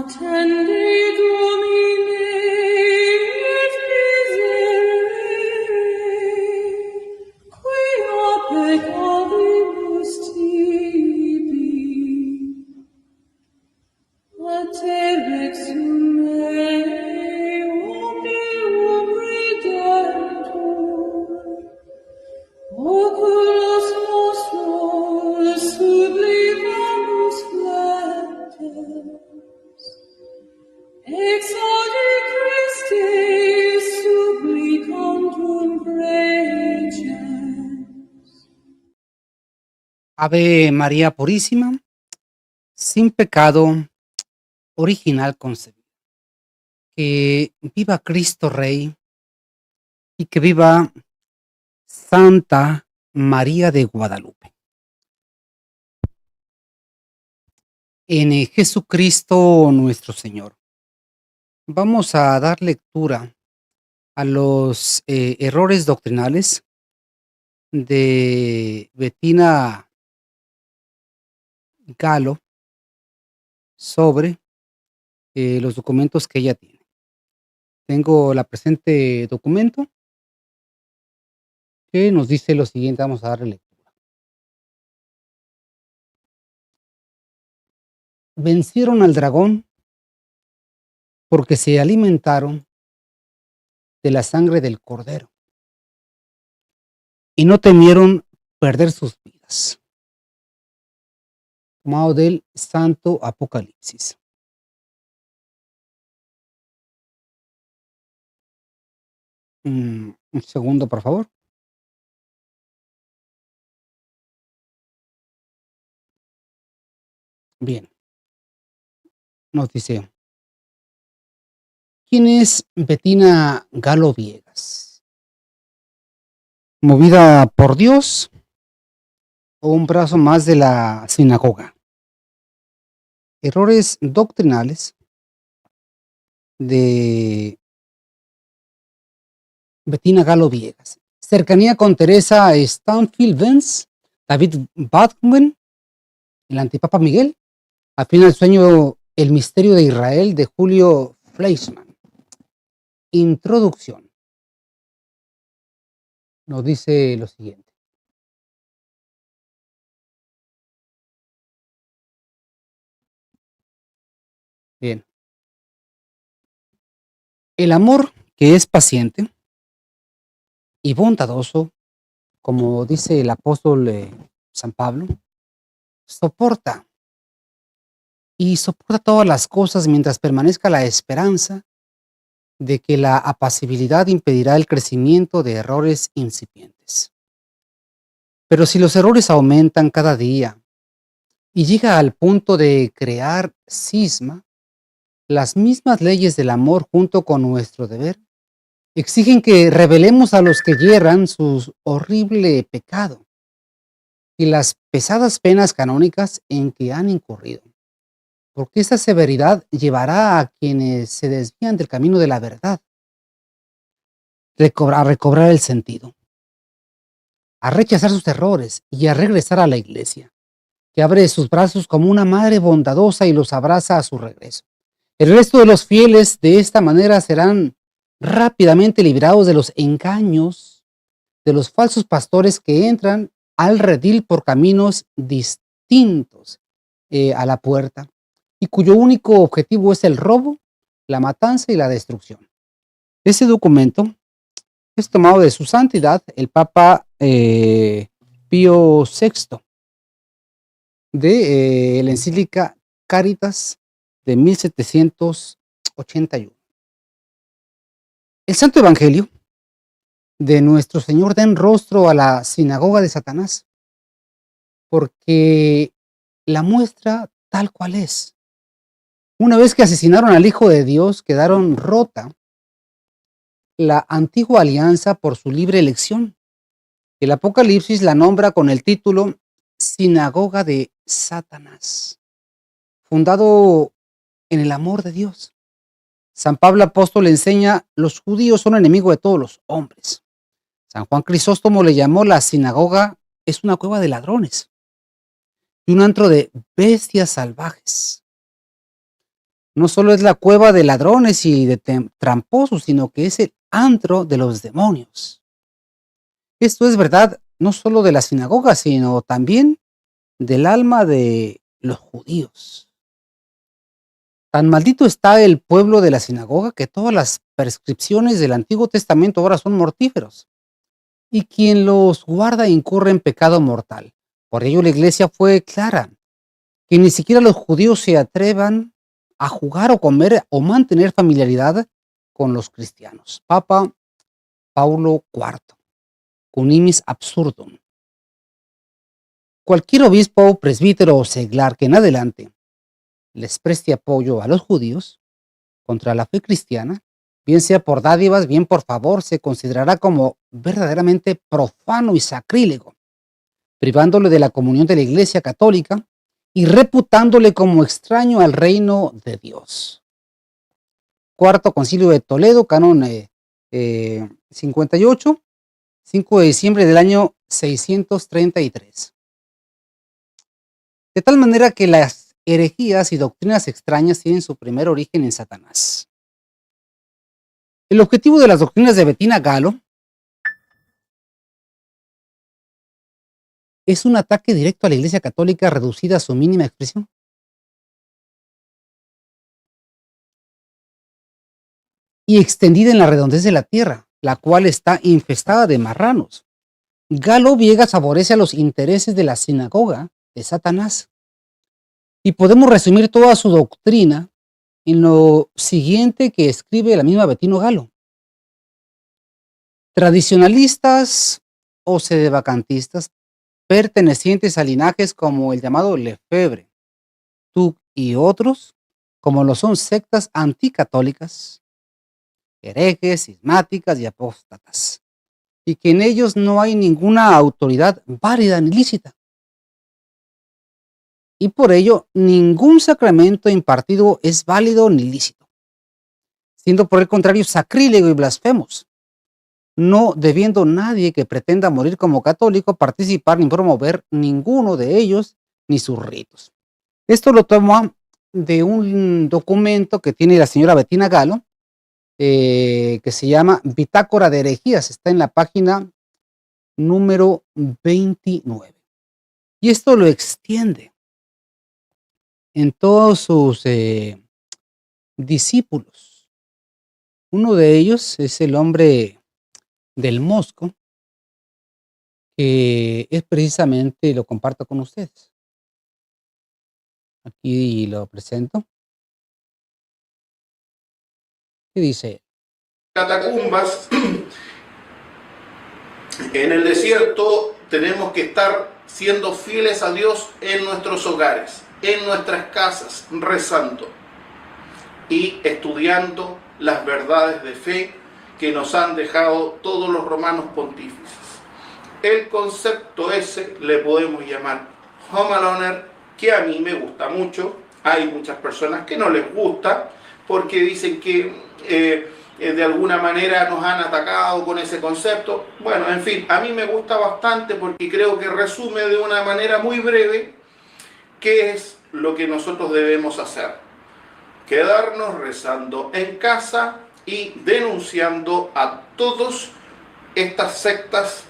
Attende Domine et miserere, quia peccavibus tibi, a te vexum meum Deum Redemptor, oculos nostros sublimamus flatus, exaudi Christe supplicantum preces. Ave María Purísima, sin pecado original concebido. Que viva Cristo Rey y que viva Santa María de Guadalupe. En Jesucristo nuestro Señor. Vamos a dar lectura a los errores doctrinales de Bettina Galo sobre los documentos que ella tiene. Tengo la presente documento que nos dice lo siguiente, vamos a darle lectura. Vencieron al dragón porque se alimentaron de la sangre del cordero y no temieron perder sus vidas. Tomado del Santo Apocalipsis. Un segundo, por favor. Bien. Nos dice, ¿quién es Bettina Galo Viegas? ¿Movida por Dios o un brazo más de la sinagoga? Errores doctrinales de Bettina Galo Viegas. Cercanía con Teresa Stanfield Vance, David Bachman, el antipapa Miguel. Afín al sueño El misterio de Israel de Julio Fleischmann. Introducción. Nos dice lo siguiente. Bien. El amor que es paciente y bondadoso, como dice el apóstol San Pablo, soporta todas las cosas mientras permanezca la esperanza de que la apacibilidad impedirá el crecimiento de errores incipientes. Pero si los errores aumentan cada día y llega al punto de crear cisma, las mismas leyes del amor junto con nuestro deber exigen que revelemos a los que yerran su horrible pecado y las pesadas penas canónicas en que han incurrido, porque esta severidad llevará a quienes se desvían del camino de la verdad a recobrar el sentido, a rechazar sus errores y a regresar a la iglesia, que abre sus brazos como una madre bondadosa y los abraza a su regreso. El resto de los fieles de esta manera serán rápidamente librados de los engaños de los falsos pastores que entran al redil por caminos distintos a la puerta y cuyo único objetivo es el robo, la matanza y la destrucción. Ese documento es tomado de su santidad el Papa Pío VI de la encíclica Caritas de 1781. El Santo Evangelio de nuestro Señor da en rostro a la sinagoga de Satanás, porque la muestra tal cual es. Una vez que asesinaron al Hijo de Dios, quedaron rota la antigua alianza por su libre elección. El Apocalipsis la nombra con el título Sinagoga de Satanás, fundado en el amor de Dios. San Pablo apóstol le enseña, los judíos son enemigos de todos los hombres. San Juan Crisóstomo le llamó la sinagoga, es una cueva de ladrones y un antro de bestias salvajes. no solo es la cueva de ladrones y de tramposos, sino que es el antro de los demonios. Esto es verdad no solo de las sinagogas, sino también del alma de los judíos. Tan maldito está el pueblo de la sinagoga que todas las prescripciones del Antiguo Testamento ahora son mortíferos, y quien los guarda incurre en pecado mortal. Por ello la iglesia fue clara, que ni siquiera los judíos se atrevan a jugar o comer o mantener familiaridad con los cristianos. Papa Paulo IV, Cunimis Absurdum. Cualquier obispo, presbítero o seglar que en adelante les preste apoyo a los judíos contra la fe cristiana, bien sea por dádivas, bien por favor, se considerará como verdaderamente profano y sacrílego, privándole de la comunión de la Iglesia católica y reputándole como extraño al reino de Dios. Cuarto Concilio de Toledo, canon 58, 5 de diciembre del año 633. De tal manera que las herejías y doctrinas extrañas tienen su primer origen en Satanás. El objetivo de las doctrinas de Bettina Gallo es un ataque directo a la Iglesia Católica reducida a su mínima expresión. Y extendida en la redondez de la tierra, la cual está infestada de marranos. Gallo Viegas favorece a los intereses de la sinagoga de Satanás. Y podemos resumir toda su doctrina en lo siguiente que escribe la misma Bettino Gallo. Tradicionalistas o sedevacantistas pertenecientes a linajes como el llamado Lefebvre, Tuc y otros, como lo son sectas anticatólicas, herejes, cismáticas y apóstatas, y que en ellos no hay ninguna autoridad válida ni lícita. Y por ello, ningún sacramento impartido es válido ni lícito, siendo por el contrario sacrílego y blasfemos, no debiendo nadie que pretenda morir como católico participar ni promover ninguno de ellos ni sus ritos. Esto lo toma de un documento que tiene la señora Bettina Gallo, que se llama Bitácora de Herejías, está en la página número 29. Y esto lo extiende en todos sus discípulos. Uno de ellos es el hombre del Mosco, que es precisamente, lo comparto con ustedes. Aquí lo presento. ¿Qué dice? Catacumbas, en el desierto tenemos que estar siendo fieles a Dios en nuestros hogares, en nuestras casas, rezando y estudiando las verdades de fe que nos han dejado todos los romanos pontífices. El concepto ese le podemos llamar Home Aloner, que a mí me gusta mucho. Hay muchas personas que no les gusta porque dicen que de alguna manera nos han atacado con ese concepto. Bueno, en fin, a mí me gusta bastante porque creo que resume de una manera muy breve qué es lo que nosotros debemos hacer. Quedarnos rezando en casa y denunciando a todas estas sectas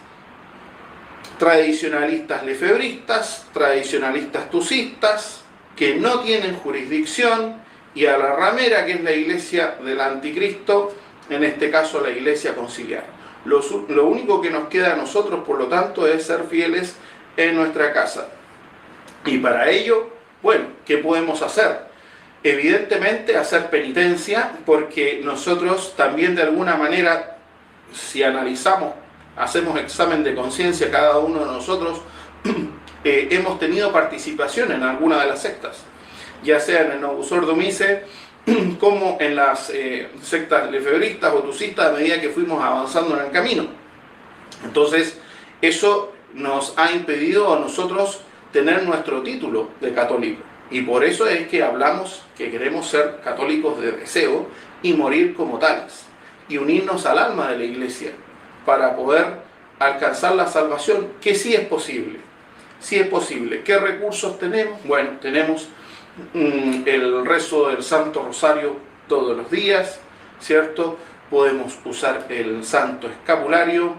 tradicionalistas lefebristas, tradicionalistas tucistas, que no tienen jurisdicción, y a la ramera, que es la iglesia del anticristo, en este caso la iglesia conciliar. Lo único que nos queda a nosotros, por lo tanto, es ser fieles en nuestra casa. Y para ello, bueno, ¿qué podemos hacer? Evidentemente hacer penitencia, porque nosotros también de alguna manera, si analizamos, hacemos examen de conciencia cada uno de nosotros, hemos tenido participación en alguna de las sectas, ya sea en el Novus Ordo Missae, como en las sectas lefebristas o tucistas, a medida que fuimos avanzando en el camino. Entonces, eso nos ha impedido a nosotros tener nuestro título de católico. Y por eso es que hablamos que queremos ser católicos de deseo y morir como tales, y unirnos al alma de la iglesia para poder alcanzar la salvación, que sí es posible. Sí es posible. ¿Qué recursos tenemos? Bueno, tenemos el rezo del Santo Rosario todos los días, ¿cierto? Podemos usar el Santo Escapulario,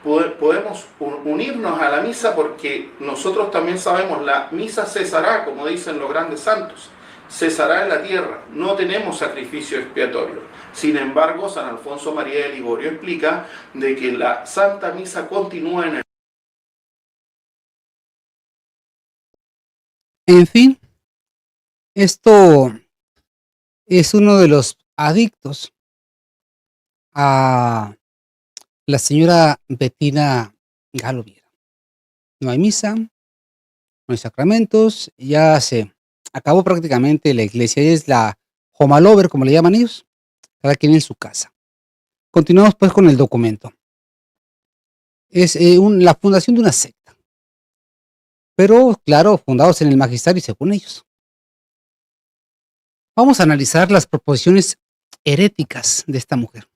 podemos unirnos a la misa porque nosotros también sabemos, la misa cesará, como dicen los grandes santos, cesará en la tierra, no tenemos sacrificio expiatorio. Sin embargo, San Alfonso María de Ligorio explica de que la Santa Misa continúa en el... En fin, esto es uno de los adictos a la señora Bettina Galo Viera. No hay misa, no hay sacramentos, ya se acabó prácticamente la iglesia, es la home lover, como le llaman ellos, cada quien en su casa. Continuamos pues con el documento. Es la fundación de una secta, pero claro, fundados en el magisterio según ellos. Vamos a analizar las proposiciones heréticas de esta mujer.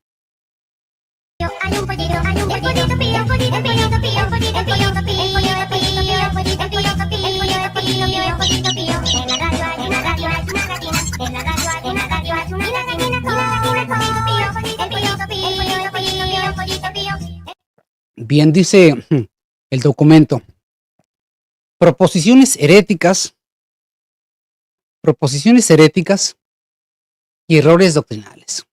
Bien, dice el documento. Proposiciones heréticas y errores doctrinales.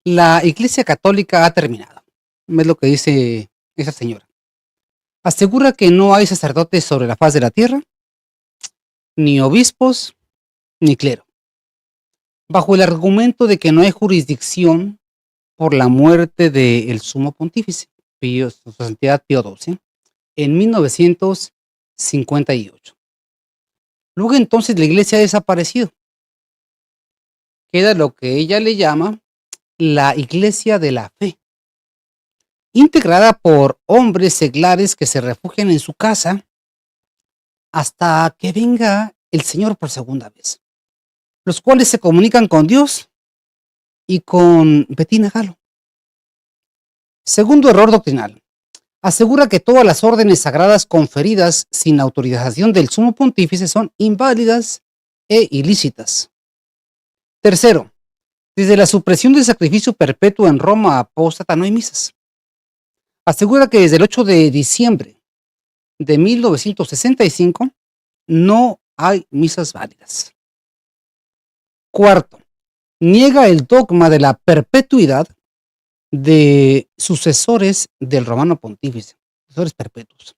La Iglesia Católica ha terminado. Es lo que dice esa señora. Asegura que no hay sacerdotes sobre la faz de la tierra, ni obispos, ni clero. Bajo el argumento de que no hay jurisdicción por la muerte del sumo pontífice, su santidad Pío XII, en 1958. Luego entonces la iglesia ha desaparecido. Queda lo que ella le llama la iglesia de la fe, integrada por hombres seglares que se refugian en su casa hasta que venga el Señor por segunda vez, los cuales se comunican con Dios y con Bettina Galo. Segundo error doctrinal. Asegura que todas las órdenes sagradas conferidas sin autorización del sumo pontífice son inválidas e ilícitas. Tercero, desde la supresión del sacrificio perpetuo en Roma apóstata no hay misas. Asegura que desde el 8 de diciembre de 1965 no hay misas válidas. Cuarto, niega el dogma de la perpetuidad de sucesores del romano pontífice, sucesores perpetuos.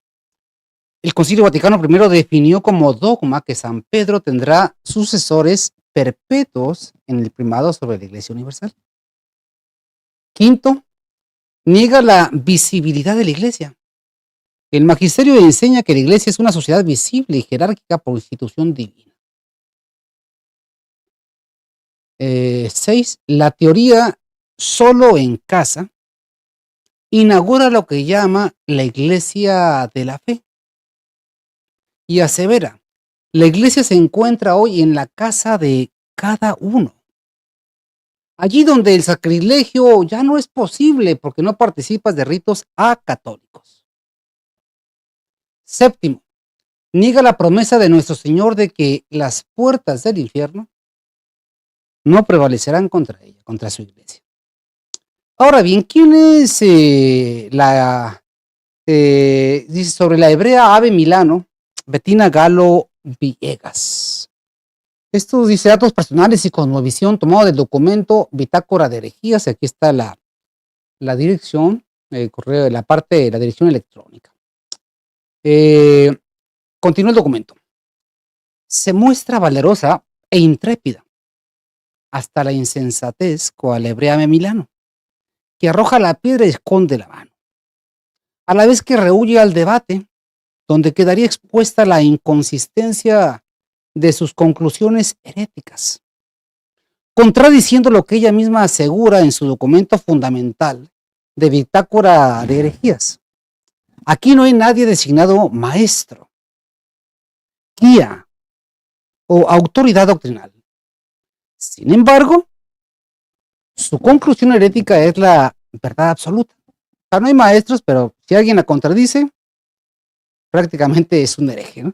El Concilio Vaticano I definió como dogma que San Pedro tendrá sucesores perpetuos en el primado sobre la Iglesia Universal. Quinto, niega la visibilidad de la Iglesia. El magisterio enseña que la Iglesia es una sociedad visible y jerárquica por institución divina. 6. La teoría solo en casa inaugura lo que llama la Iglesia de la Fe y asevera: la Iglesia se encuentra hoy en la casa de cada uno. Allí donde el sacrilegio ya no es posible porque no participas de ritos acatólicos. Séptimo, niega la promesa de nuestro Señor de que las puertas del infierno no prevalecerán contra ella, contra su iglesia. Ahora bien, ¿quién es dice sobre la hebrea Ave Milano, Bettina Galo Villegas? Esto dice datos personales y cosmovisión tomado del documento Bitácora de Herejías. Aquí está la dirección, el correo de la parte de la dirección electrónica. Continúa el documento. Se muestra valerosa e intrépida hasta la insensatez cual hebrea Ave Milano, que arroja la piedra y esconde la mano, a la vez que rehúye al debate, donde quedaría expuesta la inconsistencia de sus conclusiones heréticas, contradiciendo lo que ella misma asegura en su documento fundamental de Bitácora de Herejías. Aquí no hay nadie designado maestro, guía o autoridad doctrinal. Sin embargo, su conclusión herética es la verdad absoluta. O sea, no hay maestros, pero si alguien la contradice, prácticamente es un hereje, ¿no?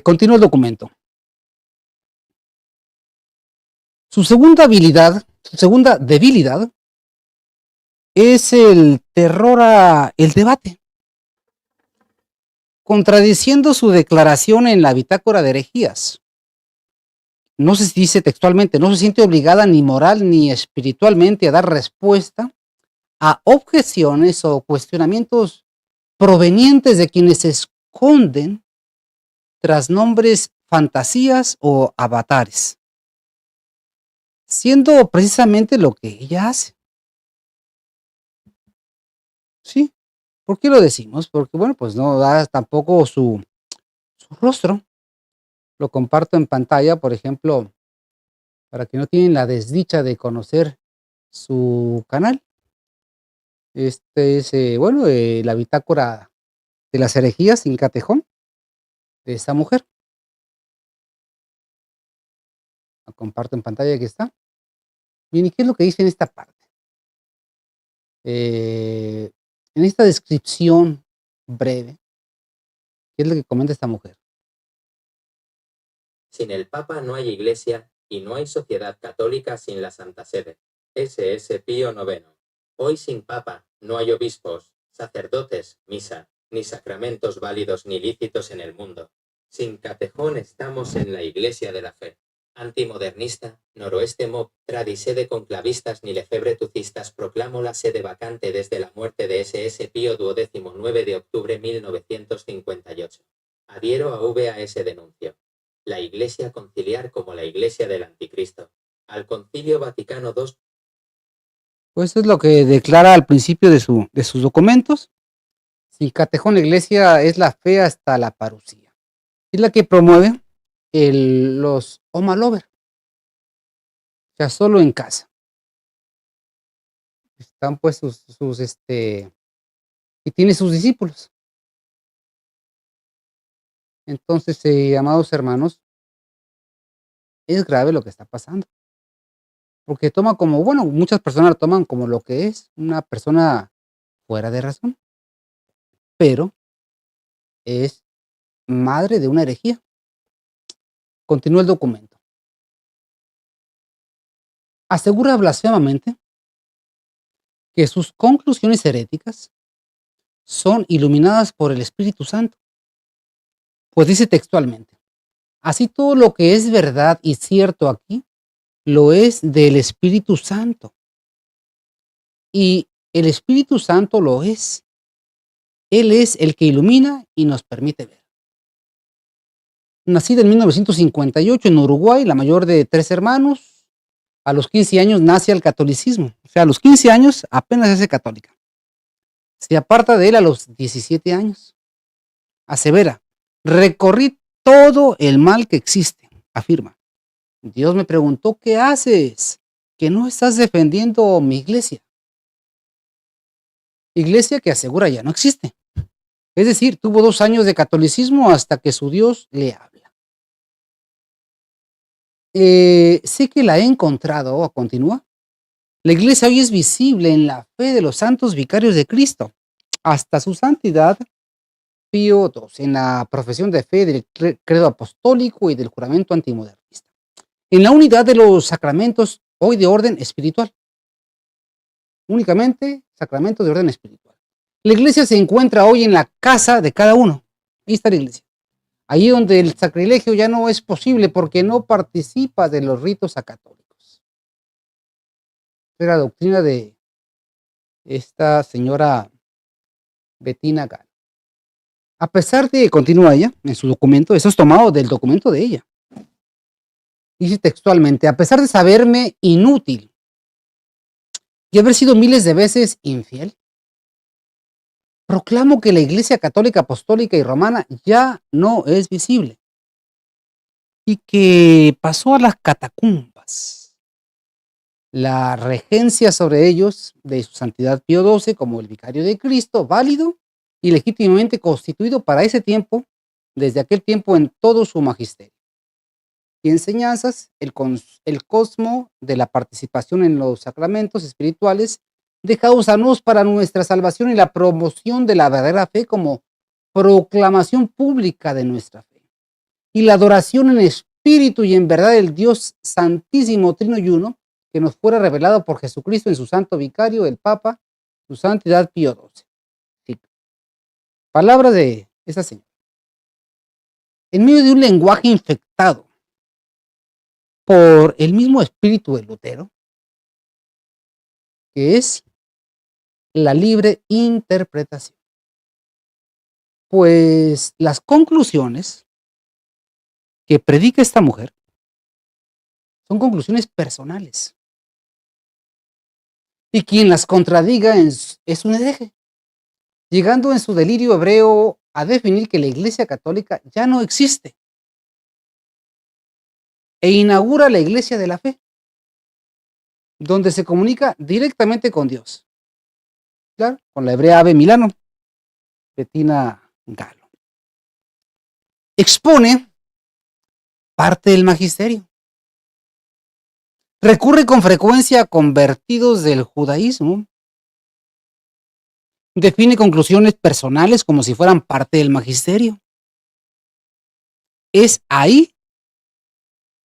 Continúa el documento. Su segunda debilidad es el terror al debate, contradiciendo su declaración en la bitácora de herejías. No se dice textualmente, no se siente obligada ni moral ni espiritualmente a dar respuesta a objeciones o cuestionamientos provenientes de quienes se esconden tras nombres, fantasías o avatares, siendo precisamente lo que ella hace. ¿Sí? ¿Por qué lo decimos? Porque, bueno, pues no da tampoco su rostro. Lo comparto en pantalla, por ejemplo, para que no tienen la desdicha de conocer su canal. Este es, la bitácora de las herejías sin catejón de esta mujer. Lo comparto en pantalla, aquí está. Bien, ¿y qué es lo que dice en esta parte? En esta descripción breve, ¿qué es lo que comenta esta mujer? Sin el Papa no hay Iglesia y no hay sociedad católica sin la Santa Sede. S.S. Pío IX. Hoy sin Papa no hay obispos, sacerdotes, misa, ni sacramentos válidos ni lícitos en el mundo. Sin catejón estamos en la Iglesia de la Fe. Antimodernista, noroeste mob, tradisede conclavistas ni lefebretucistas proclamo la sede vacante desde la muerte de S.S. Pío XII 9 de octubre 1958. Adhiero a VAS denuncio. La Iglesia conciliar como la Iglesia del Anticristo. Al Concilio Vaticano II. Pues es lo que declara al principio de sus documentos. Sin catejón la Iglesia es la fe hasta la parucía. Es la que promueve los Home Lover. O sea, solo en casa. Están pues y tiene sus discípulos. Entonces, amados hermanos, es grave lo que está pasando. Porque toma como, muchas personas lo toman como lo que es una persona fuera de razón. Pero es madre de una herejía. Continúa el documento. Asegura blasfemamente que sus conclusiones heréticas son iluminadas por el Espíritu Santo. Pues dice textualmente, así todo lo que es verdad y cierto aquí, lo es del Espíritu Santo. Y el Espíritu Santo lo es. Él es el que ilumina y nos permite ver. Nacida en 1958 en Uruguay, la mayor de 3 hermanos, a los 15 años nace al catolicismo. O sea, a los 15 años apenas se hace católica. Se aparta de él a los 17 años. Asevera, recorrí todo el mal que existe, afirma. Dios me preguntó, ¿qué haces? Que no estás defendiendo mi iglesia. Iglesia que asegura ya no existe. Es decir, tuvo 2 años de catolicismo hasta que su Dios le habla. Sé que la he encontrado, continúa. La iglesia hoy es visible en la fe de los santos vicarios de Cristo, hasta su santidad Pío II, en la profesión de fe del credo apostólico y del juramento antimodernista. En la unidad de los sacramentos, hoy de orden espiritual. Únicamente sacramentos de orden espiritual. La iglesia se encuentra hoy en la casa de cada uno. Ahí está la iglesia. Ahí donde el sacrilegio ya no es posible porque no participa de los ritos acatólicos. Es la doctrina de esta señora Bettina Gall. A pesar de, continúa ella en su documento, eso es tomado del documento de ella. Dice textualmente, a pesar de saberme inútil y haber sido miles de veces infiel, proclamo que la Iglesia Católica Apostólica y Romana ya no es visible y que pasó a las catacumbas. La regencia sobre ellos de su santidad Pío XII como el vicario de Cristo, válido y legítimamente constituido para ese tiempo, desde aquel tiempo en todo su magisterio. Y enseñanzas, el cosmo de la participación en los sacramentos espirituales, dejaos para nuestra salvación y la promoción de la verdadera fe como proclamación pública de nuestra fe. y la adoración en espíritu y en verdad del Dios Santísimo Trino y Uno, que nos fuera revelado por Jesucristo en su santo vicario, el Papa, su santidad Pío XII. Sí. Palabra de esta señora. En medio de un lenguaje infectado por el mismo espíritu de Lutero, que es la libre interpretación. Pues las conclusiones que predica esta mujer son conclusiones personales. Y quien las contradiga es un hereje, llegando en su delirio hebreo a definir que la Iglesia Católica ya no existe e inaugura la Iglesia de la Fe, donde se comunica directamente con Dios. Claro, con la hebrea Ave Milano, Bettina Galo. Expone parte del magisterio. Recurre con frecuencia a convertidos del judaísmo. Define conclusiones personales como si fueran parte del magisterio. Es ahí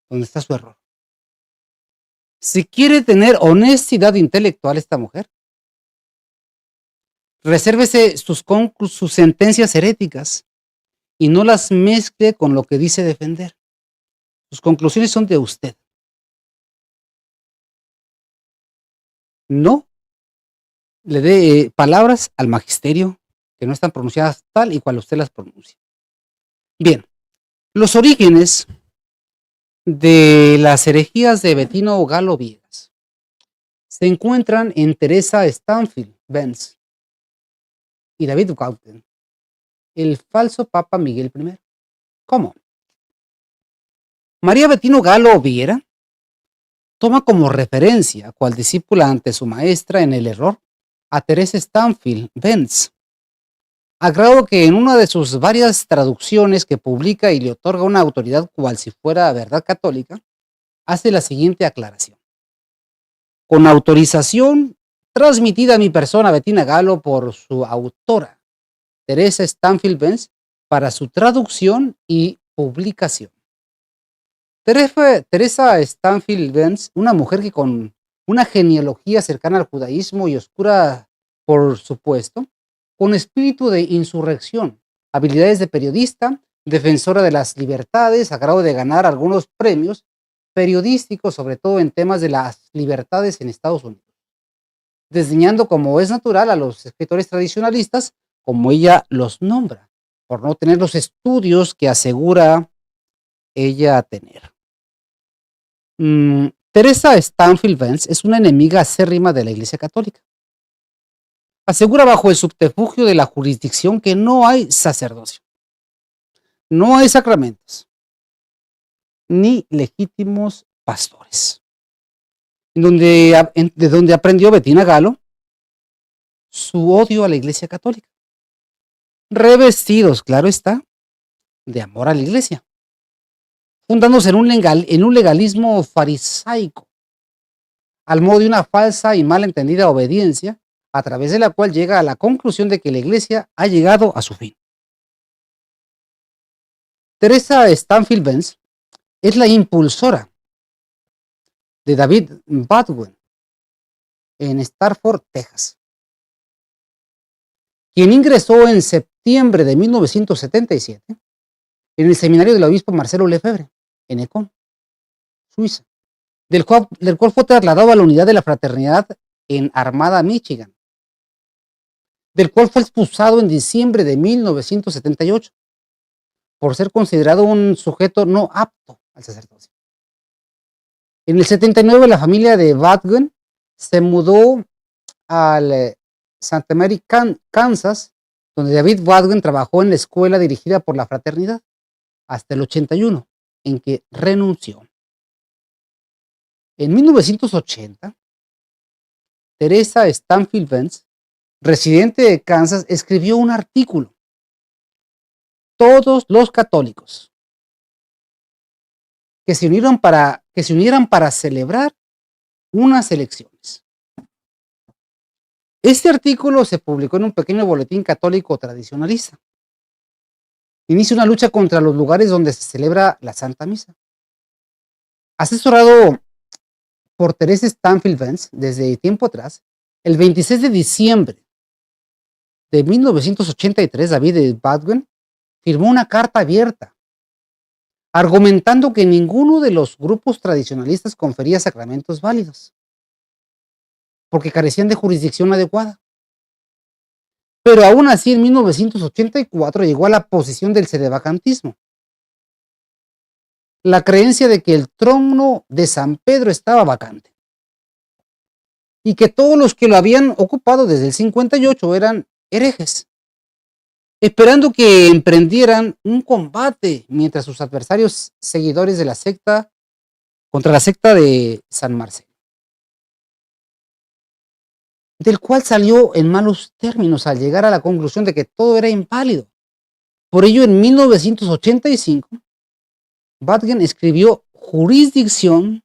donde está su error. Si quiere tener honestidad intelectual esta mujer, resérvese sus sentencias heréticas y no las mezcle con lo que dice defender. Sus conclusiones son de usted. No le dé palabras al magisterio que no están pronunciadas tal y cual usted las pronuncia. Bien, los orígenes de las herejías de Bettino Galo Viegas se encuentran en Teresa Stanfield Benz y David Gauten, el falso Papa Miguel I. ¿Cómo? María Bettino Galo Viera toma como referencia, cual discípula ante su maestra en el error, a Teresa Stanfield Benz, a grado que en una de sus varias traducciones que publica y le otorga una autoridad cual si fuera verdad católica, hace la siguiente aclaración. Con autorización transmitida a mi persona, Bettina Galo, por su autora, Teresa Stanfield Benz, para su traducción y publicación. Teresa Stanfield Benz, una mujer que con una genealogía cercana al judaísmo y oscura, por supuesto, con espíritu de insurrección, habilidades de periodista, defensora de las libertades, a grado de ganar algunos premios periodísticos, sobre todo en temas de las libertades en Estados Unidos, desdeñando como es natural a los escritores tradicionalistas, como ella los nombra, por no tener los estudios que asegura ella tener. Teresa Stanfield Benz es una enemiga acérrima de la Iglesia Católica. Asegura bajo el subterfugio de la jurisdicción que no hay sacerdocio, no hay sacramentos, ni legítimos pastores. De donde aprendió Bettina Galo su odio a la Iglesia Católica, revestidos, claro está, de amor a la Iglesia, fundándose en un legalismo farisaico, al modo de una falsa y mal entendida obediencia, a través de la cual llega a la conclusión de que la Iglesia ha llegado a su fin. Teresa Stanfield Benz es la impulsora de David Baldwin en Stafford, Texas, quien ingresó en septiembre de 1977 en el seminario del obispo Marcelo Lefebvre, en Econ, Suiza, del cual fue trasladado a la unidad de la fraternidad en Armada, Michigan, del cual fue expulsado en diciembre de 1978 por ser considerado un sujeto no apto al sacerdocio. En el 79 la familia de Baldwin se mudó al Santa Mary, Kansas, donde David Baldwin trabajó en la escuela dirigida por la fraternidad hasta el 81, en que renunció. En 1980, Teresa Stanfield Benz, residente de Kansas, escribió un artículo. Todos los católicos que se unieran para celebrar unas elecciones. Este artículo se publicó en un pequeño boletín católico tradicionalista inicia una lucha contra los lugares donde se celebra la Santa Misa. Asesorado por Teresa Stanfield Vance desde tiempo atrás, el 26 de diciembre de 1983, David Baldwin firmó una carta abierta argumentando que ninguno de los grupos tradicionalistas confería sacramentos válidos porque carecían de jurisdicción adecuada. Pero aún así, en 1984 llegó a la posición del sedevacantismo, la creencia de que el trono de San Pedro estaba vacante y que todos los que lo habían ocupado desde el 58 eran herejes, esperando que emprendieran un combate mientras sus adversarios seguidores de la secta contra la secta de San Marcelo, del cual salió en malos términos al llegar a la conclusión de que todo era inválido. Por ello, en 1985, Baldwin escribió Jurisdicción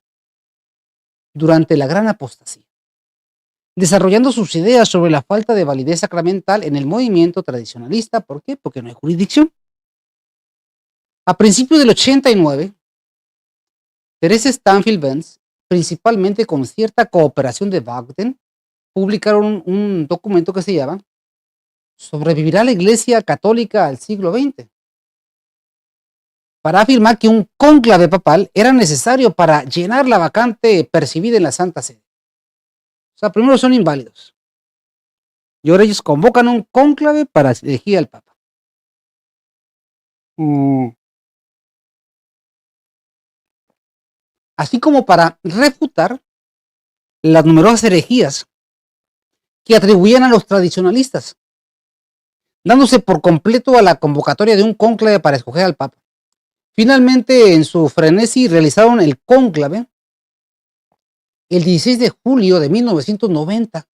durante la Gran Apostasía, desarrollando sus ideas sobre la falta de validez sacramental en el movimiento tradicionalista. ¿Por qué? Porque no hay jurisdicción. A principios del 89, Teresa Stanfield Vance, principalmente con cierta cooperación de Baldwin, publicaron un documento que se llama ¿Sobrevivirá la Iglesia Católica al siglo XX? Para afirmar que un cónclave papal era necesario para llenar la vacante percibida en la Santa Sede. O sea, primero son inválidos. Y ahora ellos convocan un cónclave para elegir al Papa. Así como para refutar las numerosas herejías que atribuían a los tradicionalistas, dándose por completo a la convocatoria de un cónclave para escoger al Papa. Finalmente, en su frenesí, realizaron el cónclave el 16 de julio de 1990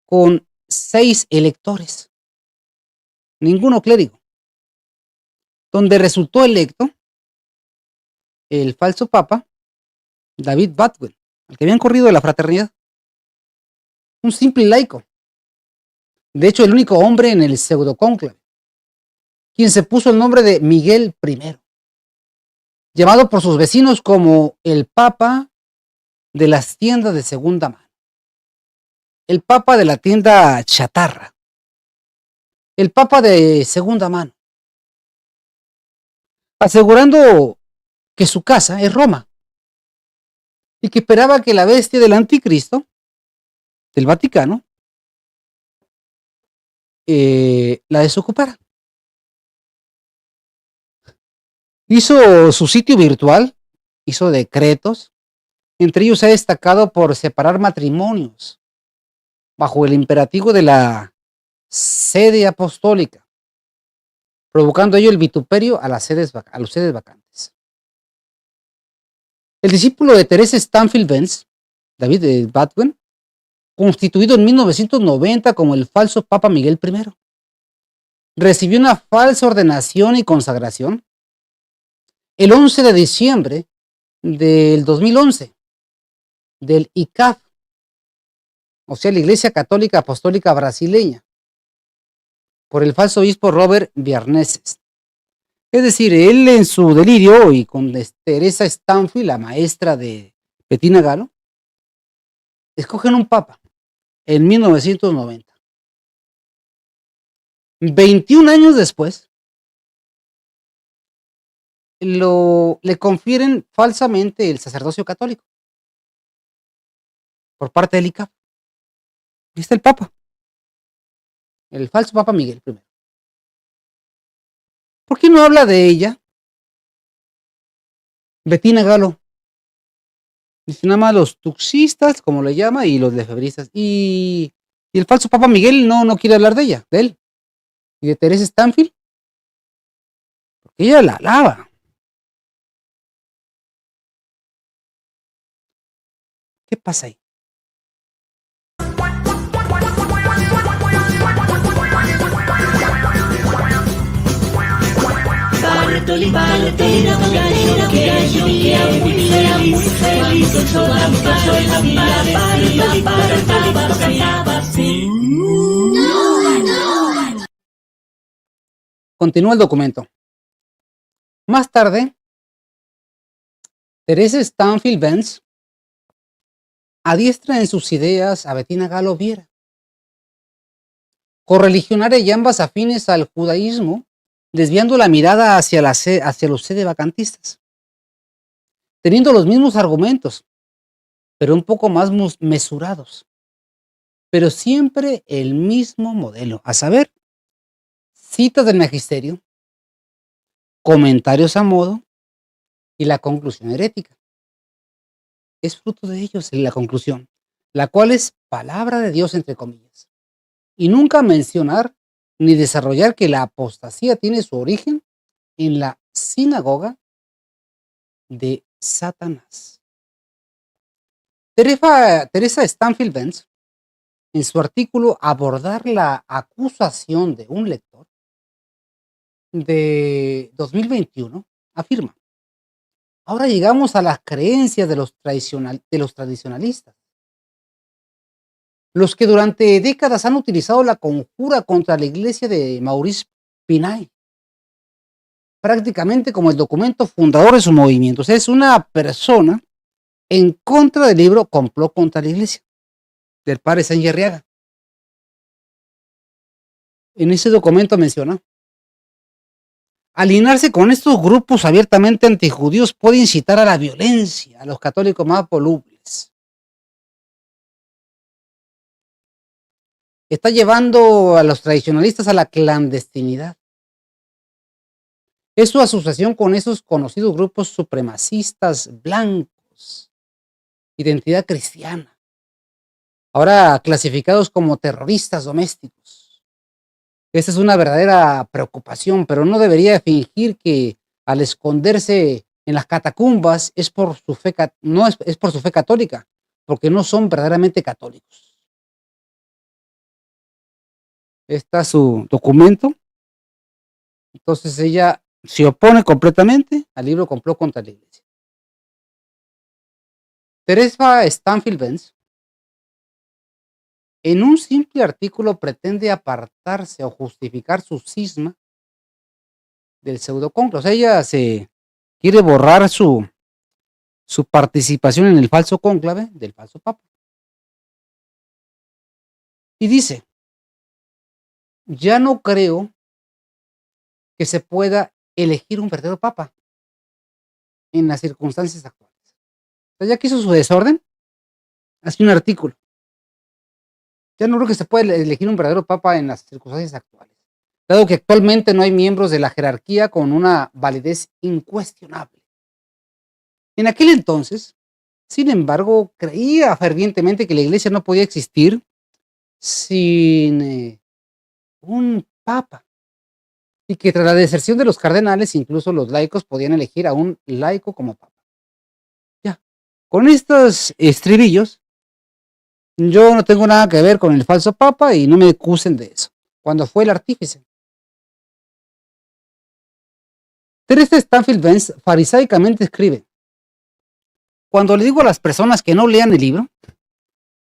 con 6 electores, ninguno clérigo, donde resultó electo el falso Papa David Baldwin, al que habían corrido de la fraternidad, un simple laico, de hecho el único hombre en el pseudocónclave, quien se puso el nombre de Miguel I, llamado por sus vecinos como el Papa de las tiendas de segunda mano, el Papa de la tienda chatarra, el Papa de segunda mano, asegurando que su casa es Roma y que esperaba que la bestia del anticristo del Vaticano la desocupara. Hizo su sitio virtual, hizo decretos, entre ellos se ha destacado por separar matrimonios bajo el imperativo de la sede apostólica, provocando ello el vituperio a los sedes vacantes. El discípulo de Teresa Stanfield Vance, David Baldwin, constituido en 1990 como el falso Papa Miguel I, recibió una falsa ordenación y consagración el 11 de diciembre del 2011 del ICAF, o sea, la Iglesia Católica Apostólica Brasileña, por el falso obispo Robert Viarneses. Es decir, él en su delirio y con Teresa Stanfield, la maestra de Bettina Galo, escogen un papa en 1990. 21 años después, le confieren falsamente el sacerdocio católico por parte del ICAP. Ahí está el Papa, el falso Papa Miguel I. ¿Por qué no habla de ella Bettina Galo? Dice nada más los tuxistas, como le llama, y los lefebristas. Y el falso Papa Miguel no quiere hablar de ella, de él. Y de Teresa Stanfield, porque ella la alaba. ¿Qué pasa ahí? Continúa el documento. Más tarde, Teresa Stanfield Vance adiestra en sus ideas a Bettina Gallo Viera, correligionaria y ambas afines al judaísmo, desviando la mirada hacia los sedevacantistas, teniendo los mismos argumentos, pero un poco más mesurados, pero siempre el mismo modelo, a saber, citas del magisterio, comentarios a modo y la conclusión herética. Es fruto de ellos la conclusión, la cual es palabra de Dios entre comillas, y nunca mencionar ni desarrollar que la apostasía tiene su origen en la sinagoga de Satanás. Teresa Stanfield Vance, en su artículo Abordar la acusación de un lector de 2021, afirma: ahora llegamos a las creencias de los tradicionalistas, los que durante décadas han utilizado la conjura contra la iglesia de Maurice Pinay, prácticamente como el documento fundador de su movimiento. O sea, es una persona en contra del libro Complot contra la Iglesia, del padre Saint-Gerriaga. En ese documento menciona: alinearse con estos grupos abiertamente antijudíos puede incitar a la violencia a los católicos más volubles. Está llevando a los tradicionalistas a la clandestinidad. Es su asociación con esos conocidos grupos supremacistas blancos, identidad cristiana, ahora clasificados como terroristas domésticos. Esta es una verdadera preocupación, pero no debería fingir que al esconderse en las catacumbas es por su fe, no es por su fe católica, porque no son verdaderamente católicos. Está su documento. Entonces ella se opone completamente al libro Complot contra la Iglesia. Teresa Stanfield Vance, en un simple artículo, pretende apartarse o justificar su cisma del pseudocónclave. O sea, ella se quiere borrar su participación en el falso cónclave del falso papa. Y dice: ya no creo que se pueda elegir un verdadero papa en las circunstancias actuales. O sea, ya que hizo su desorden, hace un artículo. Ya no creo que se pueda elegir un verdadero papa en las circunstancias actuales, dado que actualmente no hay miembros de la jerarquía con una validez incuestionable. En aquel entonces, sin embargo, creía fervientemente que la Iglesia no podía existir sin un papa, y que tras la deserción de los cardenales, incluso los laicos podían elegir a un laico como papa. Ya, con estos estribillos, yo no tengo nada que ver con el falso papa y no me acusen de eso, cuando fue el artífice. Teresa Stanfield Vance farisaicamente escribe: cuando le digo a las personas que no lean el libro,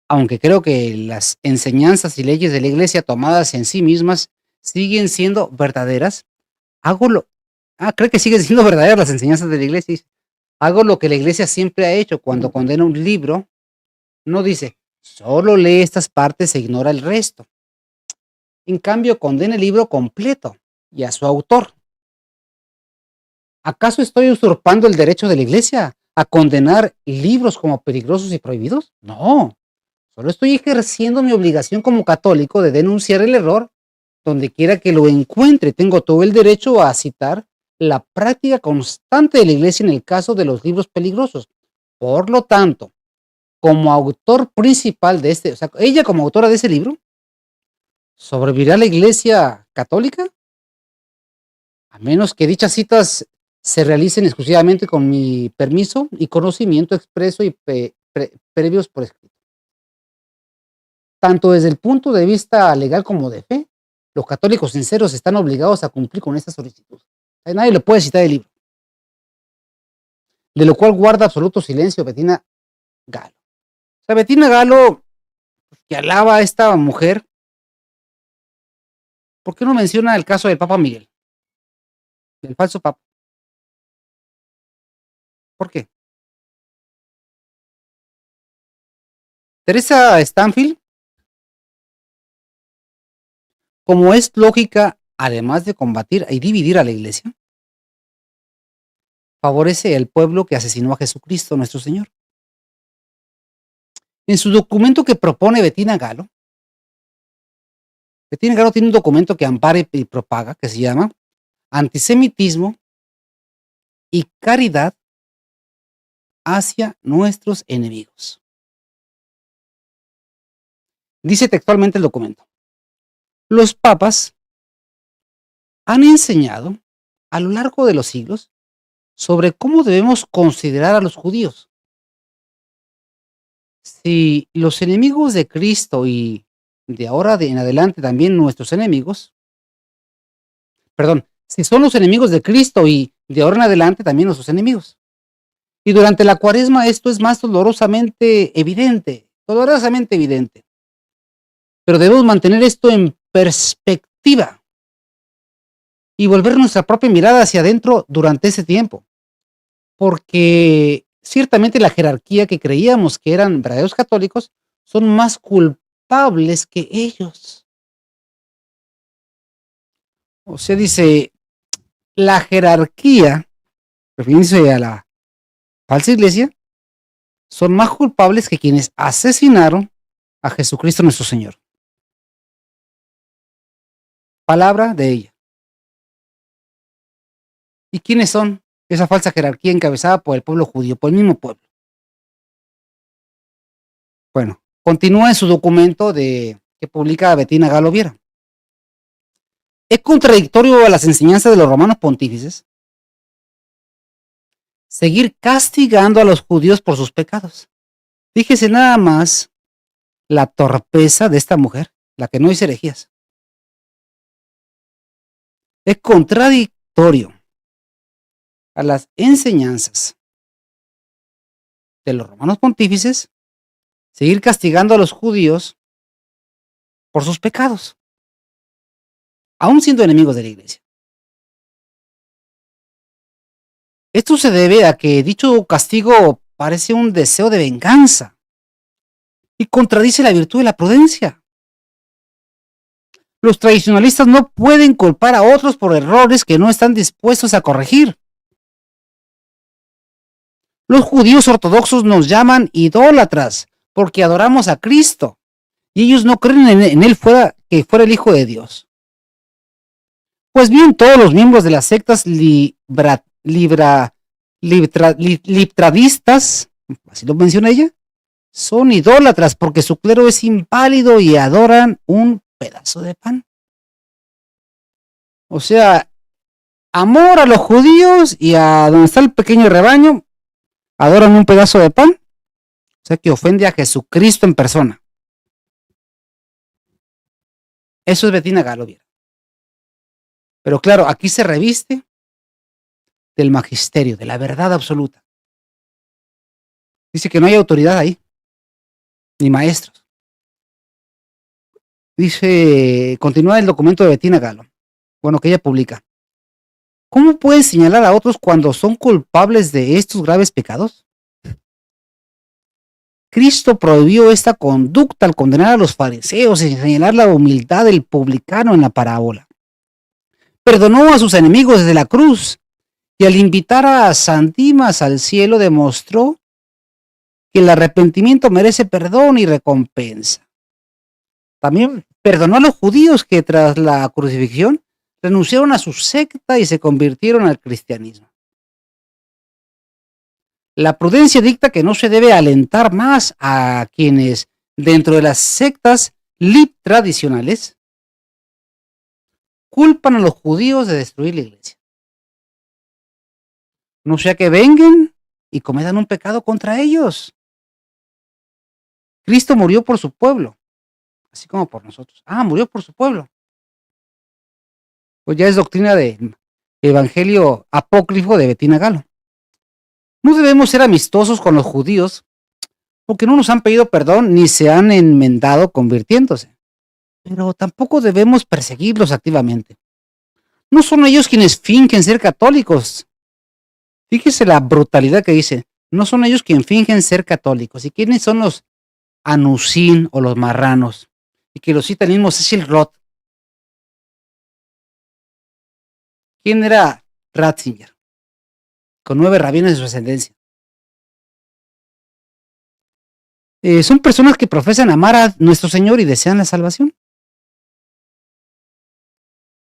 aunque creo que las enseñanzas y leyes de la Iglesia tomadas en sí mismas siguen siendo verdaderas, cree que siguen siendo verdaderas las enseñanzas de la Iglesia. Hago lo que la Iglesia siempre ha hecho cuando condena un libro. No dice, solo lee estas partes e ignora el resto. En cambio, condena el libro completo y a su autor. ¿Acaso estoy usurpando el derecho de la Iglesia a condenar libros como peligrosos y prohibidos? No, solo estoy ejerciendo mi obligación como católico de denunciar el error donde quiera que lo encuentre. Tengo todo el derecho a citar la práctica constante de la Iglesia en el caso de los libros peligrosos. Por lo tanto, como autor principal de o sea, ella como autora de ese libro, ¿sobrevivirá la Iglesia católica? A menos que dichas citas se realicen exclusivamente con mi permiso y conocimiento expreso y previos por escrito. Tanto desde el punto de vista legal como de fe, los católicos sinceros están obligados a cumplir con esta solicitud. Nadie le puede citar el libro. De lo cual guarda absoluto silencio Bettina Gallo. O sea, Bettina Gallo, que alaba a esta mujer, ¿por qué no menciona el caso del Papa Miguel? del falso papa. ¿Por qué? Teresa Stanfield, como es lógica, además de combatir y dividir a la iglesia, favorece al pueblo que asesinó a Jesucristo, nuestro Señor. En su documento que propone Bettina Gallo tiene un documento que ampara y propaga, que se llama Antisemitismo y Caridad hacia nuestros enemigos. Dice textualmente el documento: los papas han enseñado a lo largo de los siglos sobre cómo debemos considerar a los judíos. Si los enemigos de Cristo y de ahora en adelante también nuestros enemigos, si son los enemigos de Cristo y de ahora en adelante también nuestros enemigos. Y durante la Cuaresma esto es más dolorosamente evidente. Pero debemos mantener esto en perspectiva y volver nuestra propia mirada hacia adentro durante ese tiempo. Porque ciertamente la jerarquía que creíamos que eran verdaderos católicos son más culpables que ellos. O sea, dice, la jerarquía, refiriéndose a la falsa iglesia, son más culpables que quienes asesinaron a Jesucristo nuestro Señor. Palabra de ella. ¿Y quiénes son esa falsa jerarquía encabezada por el pueblo judío, por el mismo pueblo? Bueno, continúa en su documento que publica Bettina Gallo Viera. ¿Es contradictorio a las enseñanzas de los romanos pontífices seguir castigando a los judíos por sus pecados? Fíjese nada más la torpeza de esta mujer, la que no dice herejías. Es contradictorio a las enseñanzas de los romanos pontífices seguir castigando a los judíos por sus pecados, aún siendo enemigos de la iglesia. Esto se debe a que dicho castigo parece un deseo de venganza y contradice la virtud de la prudencia. Los tradicionalistas no pueden culpar a otros por errores que no están dispuestos a corregir. Los judíos ortodoxos nos llaman idólatras porque adoramos a Cristo y ellos no creen en él que fuera el Hijo de Dios. Pues bien, todos los miembros de las sectas libtradistas, así lo menciona ella, son idólatras porque su clero es impávido y adoran un pedazo de pan. O sea, amor a los judíos y a donde está el pequeño rebaño, adoran un pedazo de pan. O sea, que ofende a Jesucristo en persona. Eso es Bettina Gallo Viera. Pero claro, aquí se reviste del magisterio, de la verdad absoluta. Dice que no hay autoridad ahí, ni maestros. Dice, continúa el documento de Bettina Gallo, que ella publica. ¿Cómo pueden señalar a otros cuando son culpables de estos graves pecados? Cristo prohibió esta conducta al condenar a los fariseos y señalar la humildad del publicano en la parábola. Perdonó a sus enemigos desde la cruz y al invitar a San Dimas al cielo demostró que el arrepentimiento merece perdón y recompensa. También perdonó a los judíos que tras la crucifixión renunciaron a su secta y se convirtieron al cristianismo. La prudencia dicta que no se debe alentar más a quienes, dentro de las sectas tradicionales, culpan a los judíos de destruir la iglesia. No sea que vengan y cometan un pecado contra ellos. Cristo murió por su pueblo, así como por nosotros. Murió por su pueblo. Pues ya es doctrina de evangelio apócrifo de Bettina Gallo. No debemos ser amistosos con los judíos porque no nos han pedido perdón ni se han enmendado convirtiéndose. Pero tampoco debemos perseguirlos activamente. No son ellos quienes fingen ser católicos. Fíjese la brutalidad que dice. No son ellos quienes fingen ser católicos. ¿Y quiénes son los Anusín o los marranos? Y que lo cita el mismo Cecil Roth. ¿Quién era Ratzinger? Con 9 rabinos de su ascendencia. Son personas que profesan amar a nuestro Señor y desean la salvación.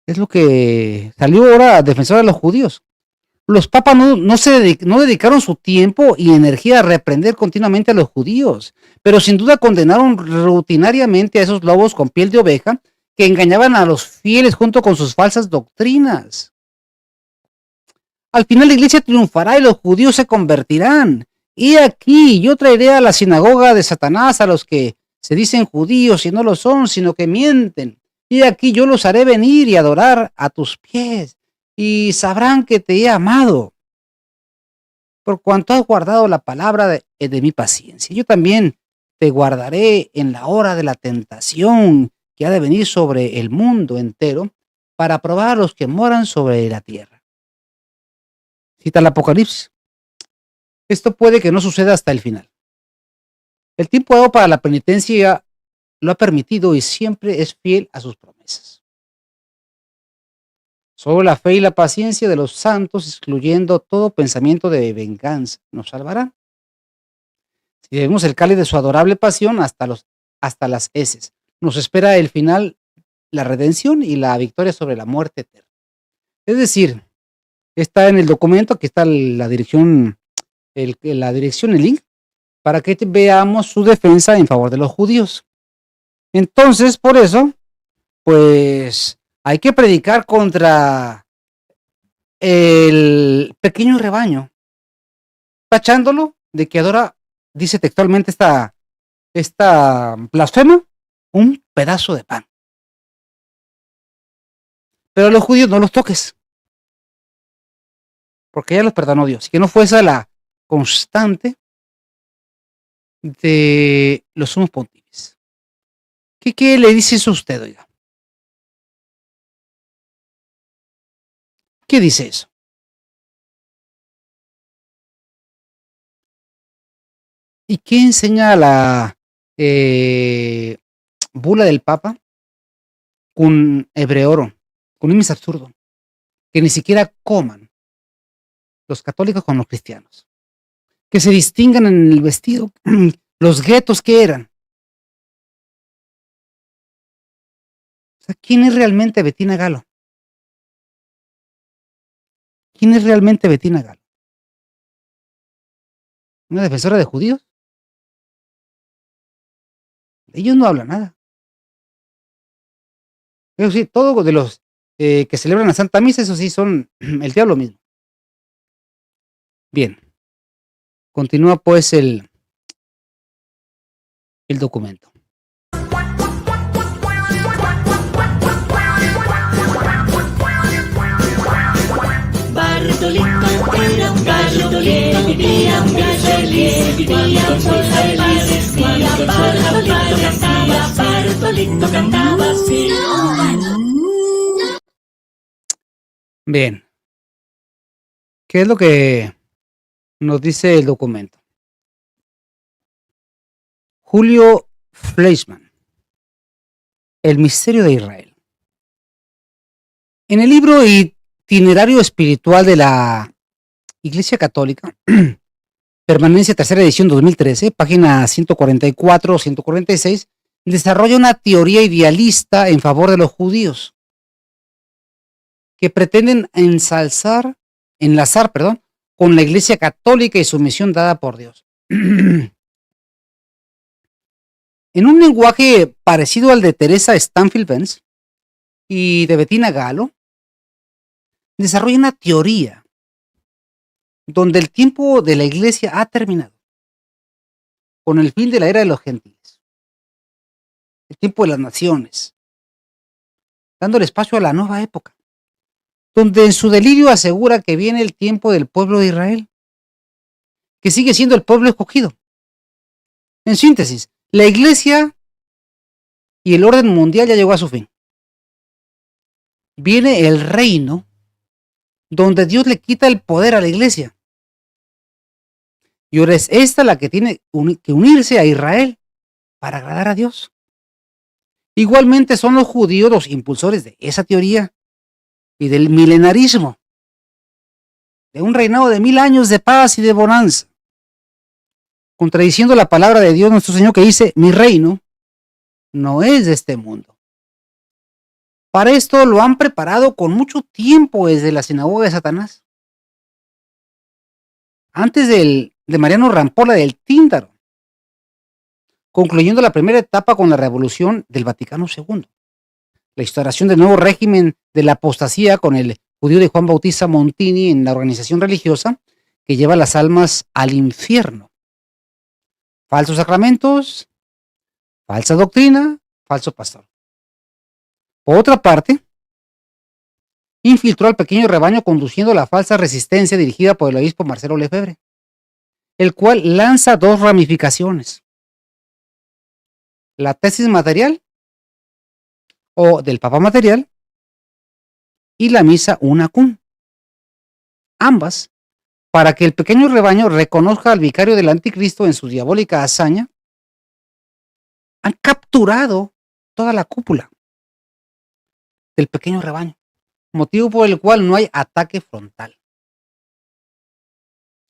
Es lo que salió ahora a defensor de los judíos. Los papas no dedicaron su tiempo y energía a reprender continuamente a los judíos, pero sin duda condenaron rutinariamente a esos lobos con piel de oveja que engañaban a los fieles junto con sus falsas doctrinas. Al final la iglesia triunfará y los judíos se convertirán. Y aquí yo traeré a la sinagoga de Satanás a los que se dicen judíos y no lo son, sino que mienten. Y aquí yo los haré venir y adorar a tus pies, y sabrán que te he amado, por cuanto has guardado la palabra de mi paciencia. Yo también te guardaré en la hora de la tentación que ha de venir sobre el mundo entero, para probar a los que moran sobre la tierra. Cita el Apocalipsis. Esto puede que no suceda hasta el final. El tiempo dado para la penitencia lo ha permitido y siempre es fiel a sus promesas. Solo la fe y la paciencia de los santos, excluyendo todo pensamiento de venganza, nos salvarán. Si vemos el cáliz de su adorable pasión hasta las heces, nos espera el final, la redención y la victoria sobre la muerte eterna. Es decir, está en el documento, aquí está la dirección, el link, para que veamos su defensa en favor de los judíos. Entonces, por eso, pues hay que predicar contra el pequeño rebaño, tachándolo de que adora, dice textualmente esta blasfema, un pedazo de pan. Pero a los judíos no los toques, porque ya los perdonó Dios. Y que no fue esa la constante de los sumos pontífices. ¿Qué le dice eso a usted, oiga? ¿Qué dice eso? ¿Y qué enseña la bula del Papa con hebreoro, con un mis absurdo? Que ni siquiera coman los católicos con los cristianos. Que se distingan en el vestido, los guetos que eran. O sea, ¿quién es realmente Bettina Galo? ¿Quién es realmente Bettina Galo? ¿Una defensora de judíos? Ellos no hablan nada. Eso sí, todos de los que celebran la Santa Misa, eso sí, son el diablo mismo. Bien. Continúa pues el documento. Bartolito era un gallo que vivía muy feliz, vivía muy feliz, Bartolito cantaba así. Bien. ¿Qué es lo que nos dice el documento? Julio Fleischmann, El misterio de Israel. En el libro Itinerario espiritual de la Iglesia Católica, Permanencia, tercera edición 2013, página 144-146, desarrolla una teoría idealista en favor de los judíos que pretenden enlazar con la Iglesia Católica y su misión dada por Dios. En un lenguaje parecido al de Teresa Stanfield Benz y de Bettina Galo, desarrolla una teoría donde el tiempo de la Iglesia ha terminado con el fin de la era de los gentiles, el tiempo de las naciones, dándole espacio a la nueva época, donde en su delirio asegura que viene el tiempo del pueblo de Israel, que sigue siendo el pueblo escogido. En síntesis, la Iglesia y el orden mundial ya llegó a su fin. viene el reino donde Dios le quita el poder a la iglesia. Y ahora es esta la que tiene que unirse a Israel para agradar a Dios. Igualmente son los judíos los impulsores de esa teoría y del milenarismo, de un reinado de 1000 años de paz y de bonanza, contradiciendo la palabra de Dios nuestro Señor que dice: mi reino no es de este mundo. Para esto lo han preparado con mucho tiempo desde la sinagoga de Satanás. Antes de Mariano Rampolla del Tíndaro, concluyendo la primera etapa con la revolución del Vaticano II, la instauración del nuevo régimen de la apostasía con el judío de Juan Bautista Montini en la organización religiosa que lleva las almas al infierno. Falsos sacramentos, falsa doctrina, falso pastor. Por otra parte, infiltró al pequeño rebaño conduciendo la falsa resistencia dirigida por el obispo Marcelo Lefebvre, el cual lanza dos ramificaciones: la tesis material o del Papa material y la misa unacum, ambas para que el pequeño rebaño reconozca al vicario del anticristo en su diabólica hazaña. Han capturado toda la cúpula del pequeño rebaño, motivo por el cual no hay ataque frontal.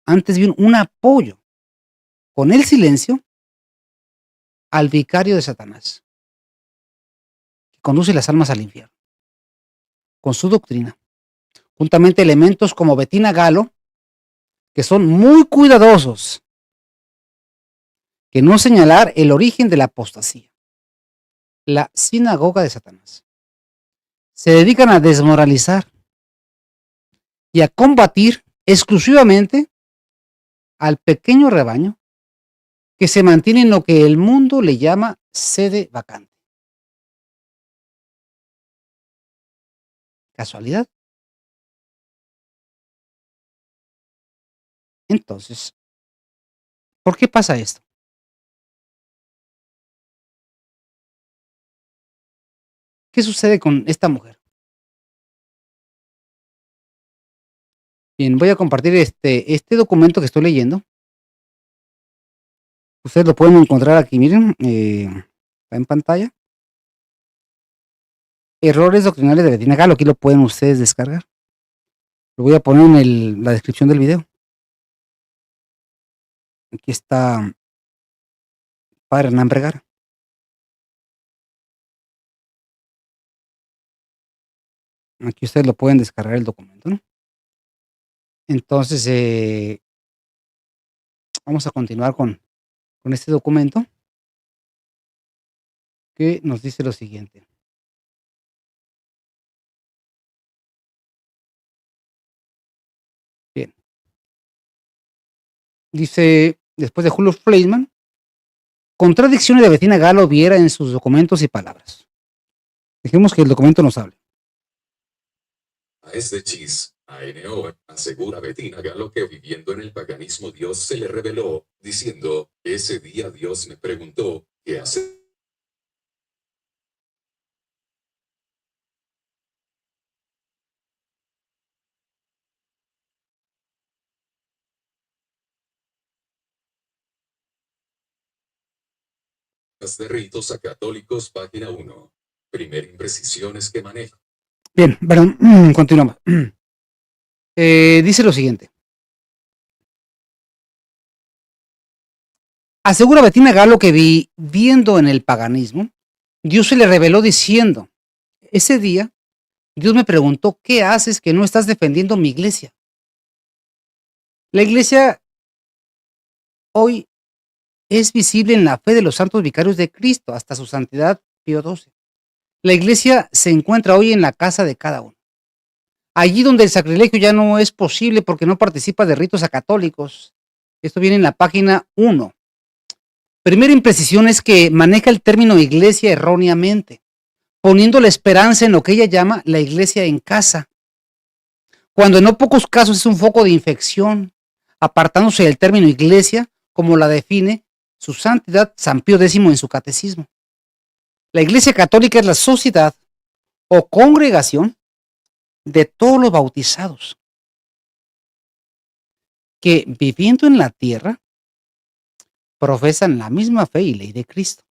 Antes bien, un apoyo con el silencio al vicario de Satanás, que conduce las almas al infierno, con su doctrina, juntamente elementos como Bettina Galo, que son muy cuidadosos que no señalar el origen de la apostasía, la sinagoga de Satanás. Se dedican a desmoralizar y a combatir exclusivamente al pequeño rebaño que se mantiene en lo que el mundo le llama sede vacante. ¿Casualidad? Entonces, ¿por qué pasa esto? ¿Qué sucede con esta mujer? Bien, voy a compartir este documento que estoy leyendo. Ustedes lo pueden encontrar aquí, miren, está en pantalla. Errores doctrinales de Bettina Galo, aquí lo pueden ustedes descargar. Lo voy a poner en la descripción del video. Aquí está Padre Hernán Vergara. Aquí ustedes lo pueden descargar el documento, ¿no? Entonces, vamos a continuar con este documento que nos dice lo siguiente. Bien. Dice, después de Julio Fleischmann, contradicciones de Bettina Galo Viera en sus documentos y palabras. Dejemos que el documento nos hable. A este chis, a N.O., asegura Bettina Galo que viviendo en el paganismo Dios se le reveló, diciendo: ese día Dios me preguntó, ¿qué hacer? De ritos a católicos, página 1. Primer imprecisiones que maneja. Bien, bueno, continuamos. Dice lo siguiente. Asegura Bettina Galo que viviendo en el paganismo, Dios se le reveló diciendo: ese día, Dios me preguntó, ¿qué haces que no estás defendiendo mi iglesia? La iglesia hoy es visible en la fe de los santos vicarios de Cristo hasta su santidad Pío XII. La iglesia se encuentra hoy en la casa de cada uno. Allí donde el sacrilegio ya no es posible porque no participa de ritos acatólicos. Esto viene en la página 1. Primera imprecisión es que maneja el término iglesia erróneamente, poniendo la esperanza en lo que ella llama la iglesia en casa, cuando en no pocos casos es un foco de infección, apartándose del término iglesia como la define su santidad San Pío X en su catecismo. La iglesia católica es la sociedad o congregación de todos los bautizados que viviendo en la tierra profesan la misma fe y ley de Cristo,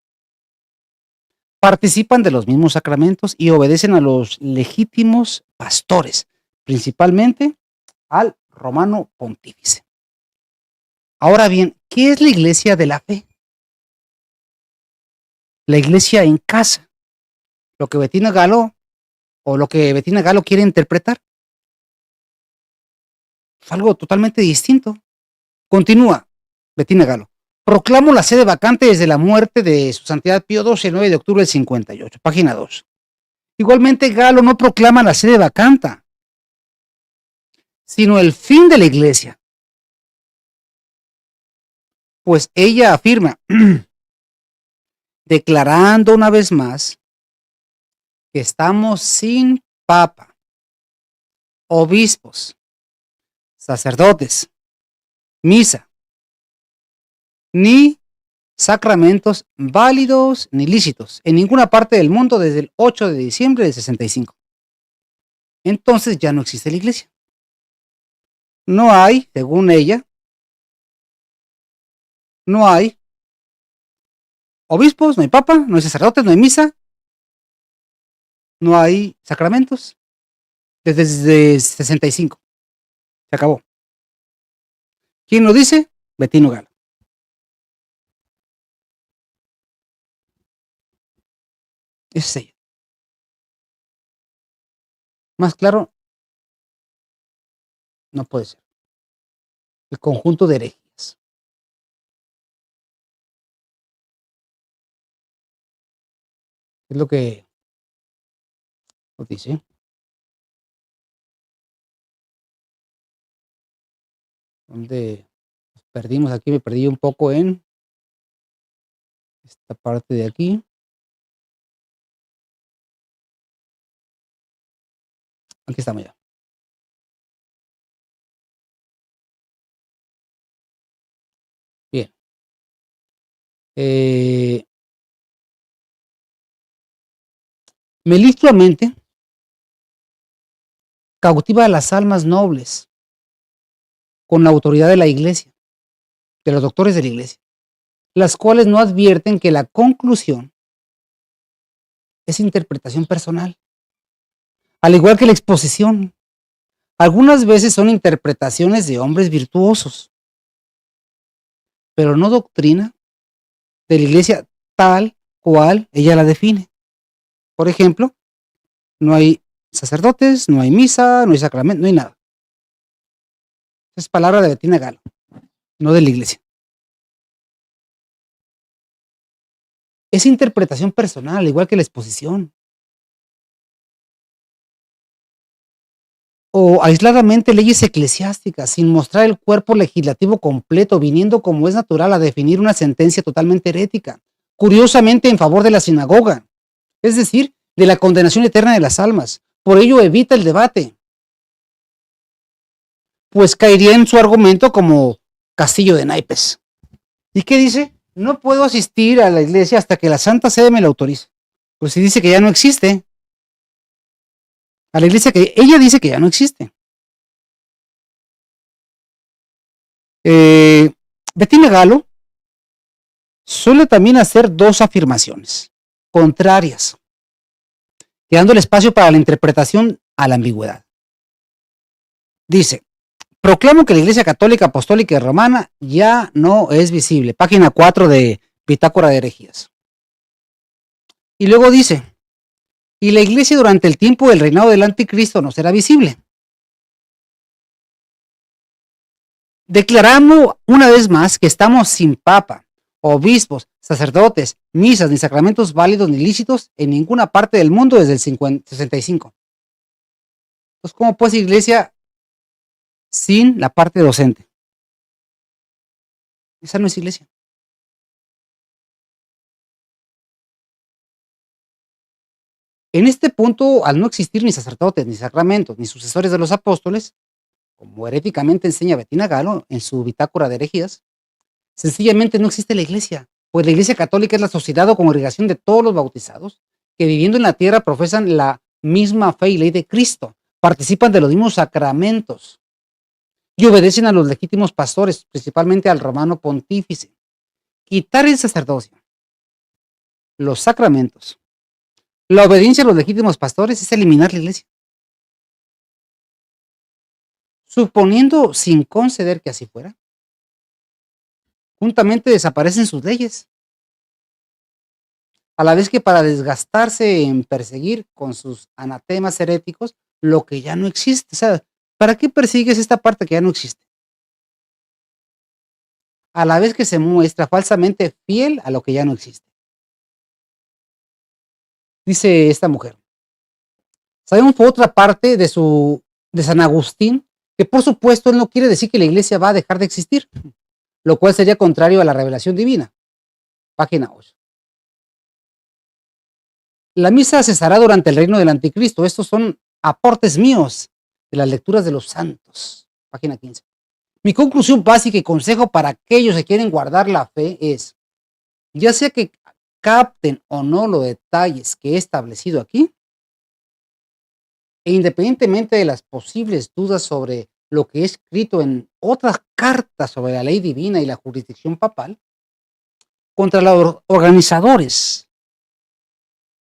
participan de los mismos sacramentos y obedecen a los legítimos pastores, principalmente al romano pontífice. Ahora bien, ¿qué es la iglesia de la fe? La iglesia en casa, lo que Bettina Galo quiere interpretar. Es algo totalmente distinto. Continúa Bettina Galo. Proclamo la sede vacante desde la muerte de su santidad Pío XII el 9 de octubre del 58, página 2. Igualmente Galo no proclama la sede vacante, sino el fin de la iglesia. Pues ella afirma, declarando una vez más que estamos sin papa, obispos, sacerdotes, misa, ni sacramentos válidos ni lícitos en ninguna parte del mundo desde el 8 de diciembre del 65. Entonces ya no existe la iglesia. No hay, según ella, no hay obispos, no hay papa, no hay sacerdotes, no hay misa, no hay sacramentos desde el 65. Se acabó. ¿Quién lo dice? Bettino Galo. Esa es ella. Más claro, no puede ser. El conjunto de herejías. Es lo que nos dice. Donde nos perdimos aquí, me perdí un poco en esta parte de aquí. Aquí estamos ya. Bien. Melifluamente cautiva a las almas nobles con la autoridad de la iglesia, de los doctores de la iglesia, las cuales no advierten que la conclusión es interpretación personal, al igual que la exposición. Algunas veces son interpretaciones de hombres virtuosos, pero no doctrina de la iglesia tal cual ella la define. Por ejemplo, no hay sacerdotes, no hay misa, no hay sacramento, no hay nada. Es palabra de Bettina Galo, no de la iglesia. Es interpretación personal, al igual que la exposición. O aisladamente leyes eclesiásticas, sin mostrar el cuerpo legislativo completo, viniendo como es natural a definir una sentencia totalmente herética, curiosamente en favor de la sinagoga, es decir, de la condenación eterna de las almas. Por ello evita el debate, pues caería en su argumento como castillo de naipes. ¿Y qué dice? No puedo asistir a la iglesia hasta que la Santa Sede me lo autorice. Pues si dice que ya no existe. A la iglesia que ella dice que ya no existe. Bettina Galo suele también hacer dos afirmaciones contrarias, quedando el espacio para la interpretación a la ambigüedad. Dice, proclamo que la Iglesia Católica, Apostólica y Romana ya no es visible. Página 4 de Bitácora de Herejías. Y luego dice, y la Iglesia durante el tiempo del reinado del Anticristo no será visible. Declaramos una vez más que estamos sin papa, obispos, sacerdotes, misas, ni sacramentos válidos ni lícitos en ninguna parte del mundo desde el 65. Entonces, ¿cómo puede ser iglesia sin la parte docente? Esa no es iglesia. En este punto, al no existir ni sacerdotes, ni sacramentos, ni sucesores de los apóstoles, como heréticamente enseña Bettina Galo en su Bitácora de Herejías, sencillamente no existe la iglesia, pues la iglesia católica es la sociedad o congregación de todos los bautizados que viviendo en la tierra profesan la misma fe y ley de Cristo, participan de los mismos sacramentos y obedecen a los legítimos pastores, principalmente al romano pontífice. Quitar el sacerdocio, los sacramentos, la obediencia a los legítimos pastores es eliminar la iglesia. Suponiendo sin conceder que así fuera, juntamente desaparecen sus leyes, a la vez que para desgastarse en perseguir con sus anatemas heréticos lo que ya no existe. O sea, ¿para qué persigues esta parte que ya no existe? A la vez que se muestra falsamente fiel a lo que ya no existe. Dice esta mujer. Sabemos por otra parte de San Agustín que por supuesto él no quiere decir que la iglesia va a dejar de existir, lo cual sería contrario a la revelación divina. Página 8. La misa cesará durante el reino del anticristo. Estos son aportes míos de las lecturas de los santos. Página 15. Mi conclusión básica y consejo para aquellos que quieren guardar la fe es, ya sea que capten o no los detalles que he establecido aquí, e independientemente de las posibles dudas sobre lo que he escrito en otras cartas sobre la ley divina y la jurisdicción papal, contra los organizadores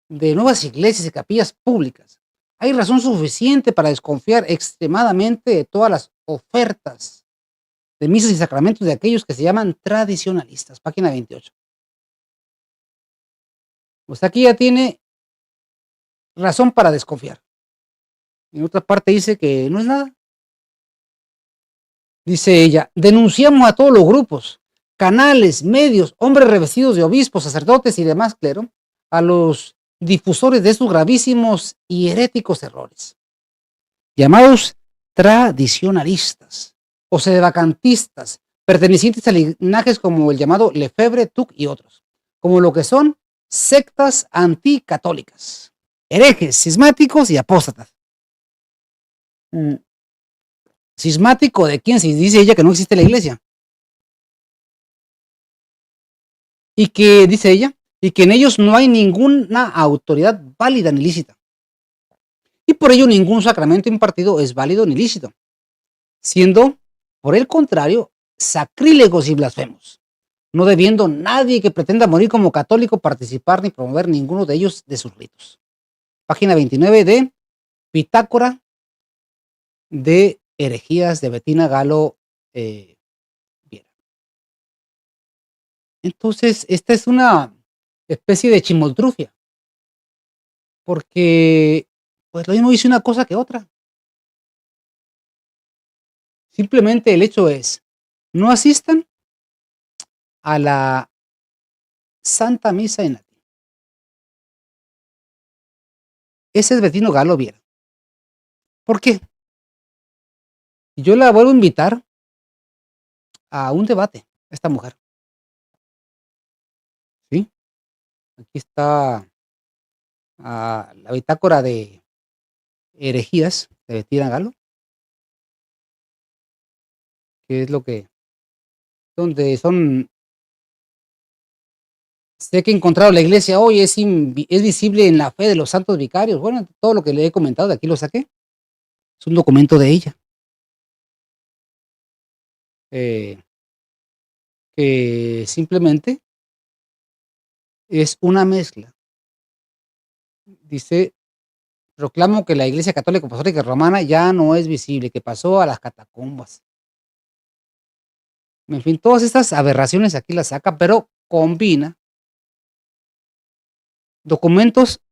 de nuevas iglesias y capillas públicas, hay razón suficiente para desconfiar extremadamente de todas las ofertas de misas y sacramentos de aquellos que se llaman tradicionalistas. Página 28. Pues aquí ya tiene razón para desconfiar. En otra parte dice que no es nada. Dice ella, denunciamos a todos los grupos, canales, medios, hombres revestidos de obispos, sacerdotes y demás clero, a los difusores de estos gravísimos y heréticos errores, llamados tradicionalistas o sedevacantistas, pertenecientes a linajes como el llamado Lefebvre, Tuc y otros, como lo que son sectas anticatólicas, herejes, cismáticos y apóstatas. ¿Cismático de quién? Si dice ella que no existe la iglesia. Y que, dice ella, y que en ellos no hay ninguna autoridad válida ni lícita. Y por ello ningún sacramento impartido es válido ni lícito, siendo, por el contrario, sacrílegos y blasfemos, no debiendo nadie que pretenda morir como católico participar ni promover ninguno de ellos de sus ritos. Página 29 de Bitácora de herejías de Bettina Galo Viera. Entonces, esta es una especie de chimoltrufia, porque pues lo mismo dice una cosa que otra. Simplemente el hecho es, no asistan a la Santa Misa en latín. Ese es Bettino Galo Viera. ¿Por qué? Yo la vuelvo a invitar a un debate, esta mujer. ¿Sí? Aquí está la bitácora de herejías de Bettina Galo, que es lo que, donde son, sé que he encontrado la iglesia hoy, es visible en la fe de los santos vicarios. Bueno, todo lo que le he comentado de aquí lo saqué. Es un documento de ella. Que simplemente es una mezcla. Dice, proclamo que la Iglesia Católica Apostólica Romana ya no es visible, que pasó a las catacumbas. En fin, todas estas aberraciones aquí las saca, pero combina documentos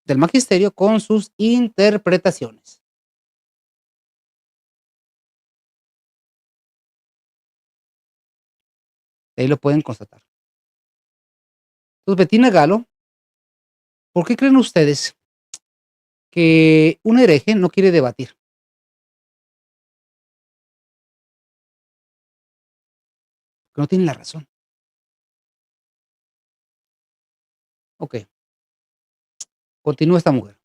del magisterio con sus interpretaciones. Ahí lo pueden constatar. Entonces, Bettina Galo, ¿por qué creen ustedes que un hereje no quiere debatir? Que no tiene la razón. Ok. Continúa esta mujer.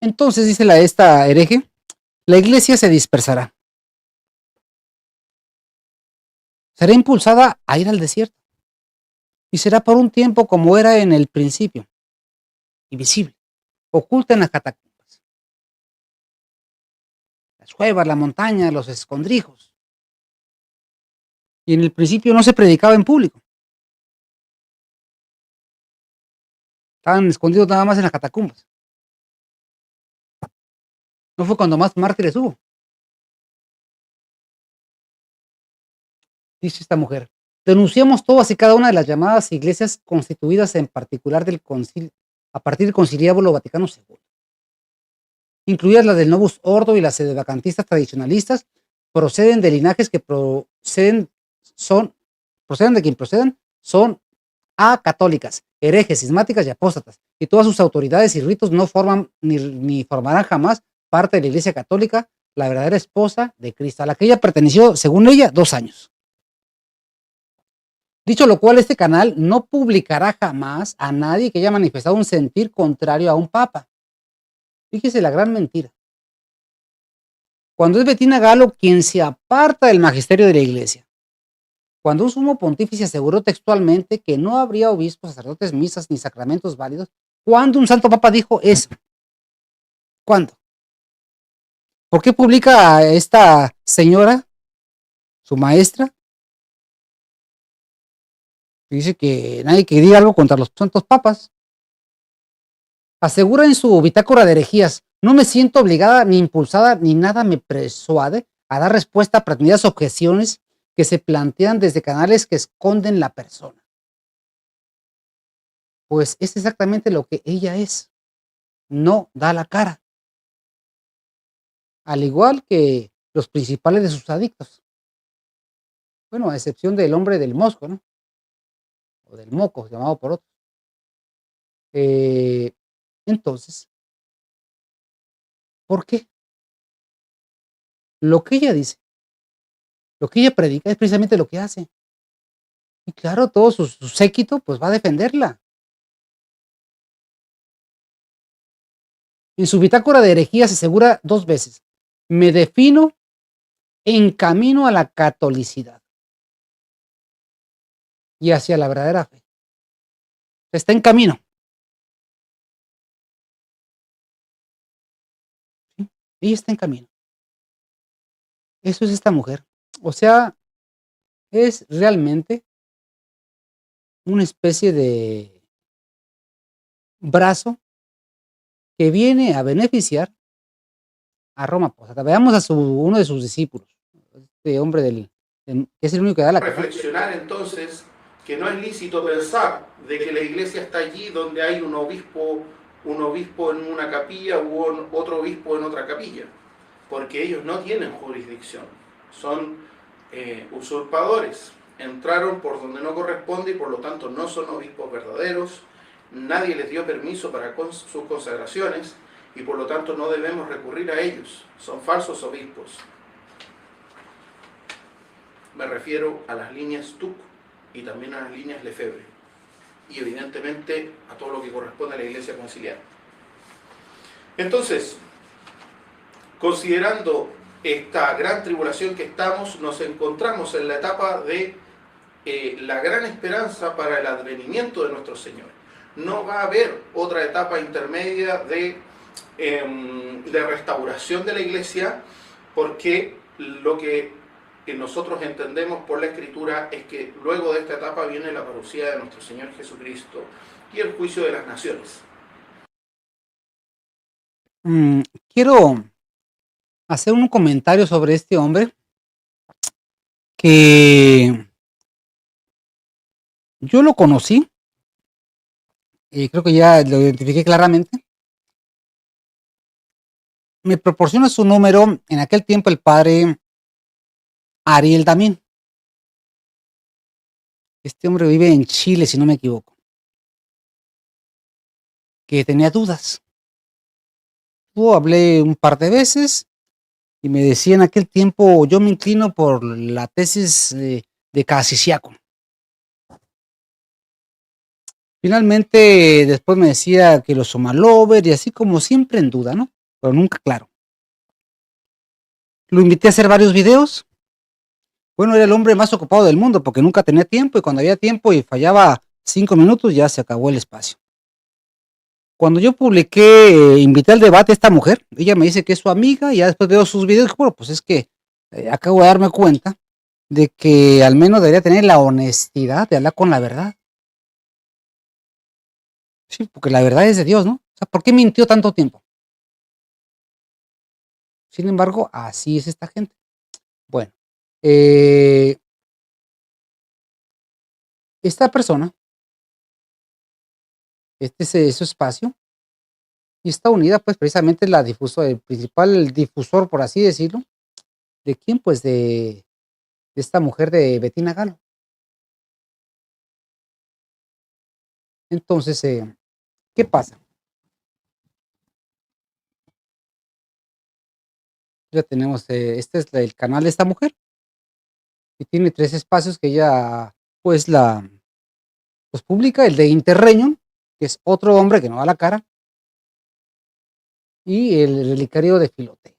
Entonces, dice esta hereje, la iglesia se dispersará. Será impulsada a ir al desierto. Y será por un tiempo como era en el principio. Invisible. Oculta en las catacumbas. las cuevas, la montaña, los escondrijos. Y en el principio no se predicaba en público. Estaban escondidos nada más en las catacumbas. No fue cuando más mártires hubo. Dice esta mujer: denunciamos todas y cada una de las llamadas iglesias constituidas en particular a partir del Conciliábulo Vaticano II, incluidas las del Novus Ordo y las sedevacantistas tradicionalistas, proceden de linajes que proceden de quien procedan, son católicas, herejes, cismáticas y apóstatas, y todas sus autoridades y ritos no forman ni formarán jamás parte de la Iglesia Católica, la verdadera esposa de Cristo, a la que ella perteneció, según ella, 2 años. Dicho lo cual, este canal no publicará jamás a nadie que haya manifestado un sentir contrario a un papa. Fíjese la gran mentira. Cuando es Bettina Galo quien se aparta del magisterio de la Iglesia, cuando un sumo pontífice aseguró textualmente que no habría obispos, sacerdotes, misas ni sacramentos válidos, ¿cuándo un santo papa dijo eso? ¿Cuándo? ¿Por qué publica a esta señora, su maestra? Dice que nadie que diga algo contra los santos papas. Asegura en su bitácora de herejías: no me siento obligada ni impulsada ni nada me persuade a dar respuesta a pretendidas objeciones que se plantean desde canales que esconden la persona. Pues es exactamente lo que ella es. No da la cara. Al igual que los principales de sus adictos. Bueno, a excepción del hombre del mosco, ¿no? O del moco, llamado por otros. Entonces, ¿por qué? Lo que ella dice, lo que ella predica es precisamente lo que hace. Y claro, todo su séquito pues va a defenderla. En su bitácora de herejías se asegura 2 veces: me defino en camino a la catolicidad y hacia la verdadera fe. Está en camino. ¿Sí? Ella está en camino. Eso es esta mujer. O sea, es realmente una especie de brazo que viene a beneficiar a Roma Posada. Veamos a uno de sus discípulos, este hombre que es el único que da la cara. Reflexionar entonces que no es lícito pensar de que la iglesia está allí donde hay un obispo en una capilla u otro obispo en otra capilla, porque ellos no tienen jurisdicción, son usurpadores, entraron por donde no corresponde y por lo tanto no son obispos verdaderos, nadie les dio permiso para sus consagraciones y por lo tanto no debemos recurrir a ellos, son falsos obispos. Me refiero a las líneas TUC y también a las líneas Lefebvre y evidentemente a todo lo que corresponde a la Iglesia Conciliar. Entonces, considerando esta gran tribulación que estamos, nos encontramos en la etapa de la gran esperanza para el advenimiento de nuestro Señor. No va a haber otra etapa intermedia de restauración de la Iglesia, porque lo que nosotros entendemos por la Escritura es que luego de esta etapa viene la parucía de nuestro Señor Jesucristo y el juicio de las naciones. Quiero hacer un comentario sobre este hombre que yo lo conocí y creo que ya lo identifiqué claramente. Me proporciona su número en aquel tiempo el padre Ariel Damín. Este hombre vive en Chile, si no me equivoco. Que tenía dudas. Yo hablé un par de veces y me decía en aquel tiempo: yo me inclino por la tesis de Casiciaco. Finalmente, después me decía que los Somalover y así, como siempre en duda, ¿no? Pero nunca claro. Lo invité a hacer varios videos. Bueno, era el hombre más ocupado del mundo porque nunca tenía tiempo y cuando había tiempo y fallaba 5 minutos ya se acabó el espacio. Cuando yo publiqué, invité al debate a esta mujer, ella me dice que es su amiga y ya después veo sus videos. Bueno, pues es que acabo de darme cuenta de que al menos debería tener la honestidad de hablar con la verdad. Sí, porque la verdad es de Dios, ¿no? O sea, ¿por qué mintió tanto tiempo? Sin embargo, así es esta gente. Bueno, esta persona, este es su espacio, y está unida, pues, precisamente la difusor, el principal difusor, por así decirlo, ¿de quién? Pues de esta mujer de Bettina Galo. Entonces, ¿qué pasa? Ya tenemos, este es el canal de esta mujer, y tiene 3 espacios que ella, pues, pues, publica, el de Interregnum, que es otro hombre que no da la cara, y el relicario de Filoteo.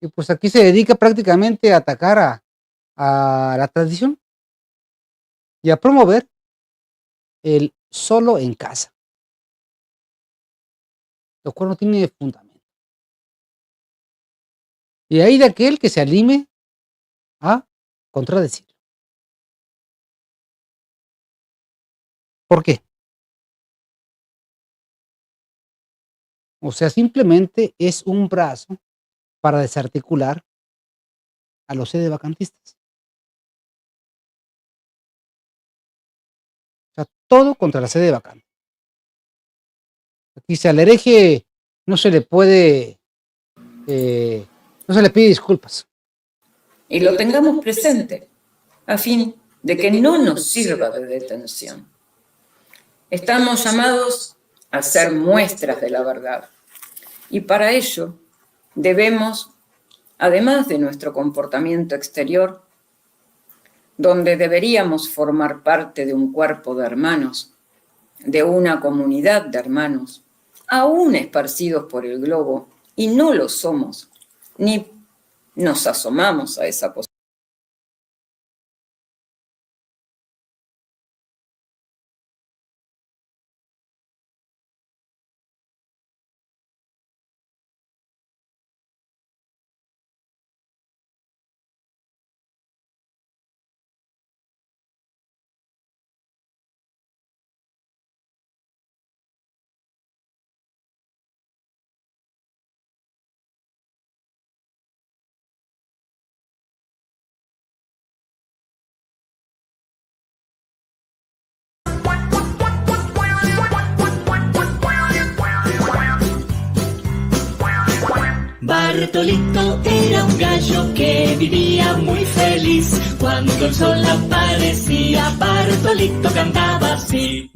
Y, pues, aquí se dedica prácticamente a atacar a la tradición y a promover el solo en casa, lo cual no tiene fundamento. Y hay de aquel que se anime a contradecir. ¿Por qué? O sea, simplemente es un brazo para desarticular a los sedevacantistas. O sea, todo contra la sede vacante. Aquí, si al hereje no se le puede, no se le pide disculpas. Y lo tengamos presente, a fin de que no nos sirva de detención. Estamos llamados a ser muestras de la verdad. Y para ello debemos, además de nuestro comportamiento exterior, donde deberíamos formar parte de un cuerpo de hermanos, de una comunidad de hermanos, aún esparcidos por el globo, y no lo somos, ni nos asomamos a esa posibilidad. Bartolito era un gallo que vivía muy feliz. Cuando el sol aparecía, Bartolito cantaba así.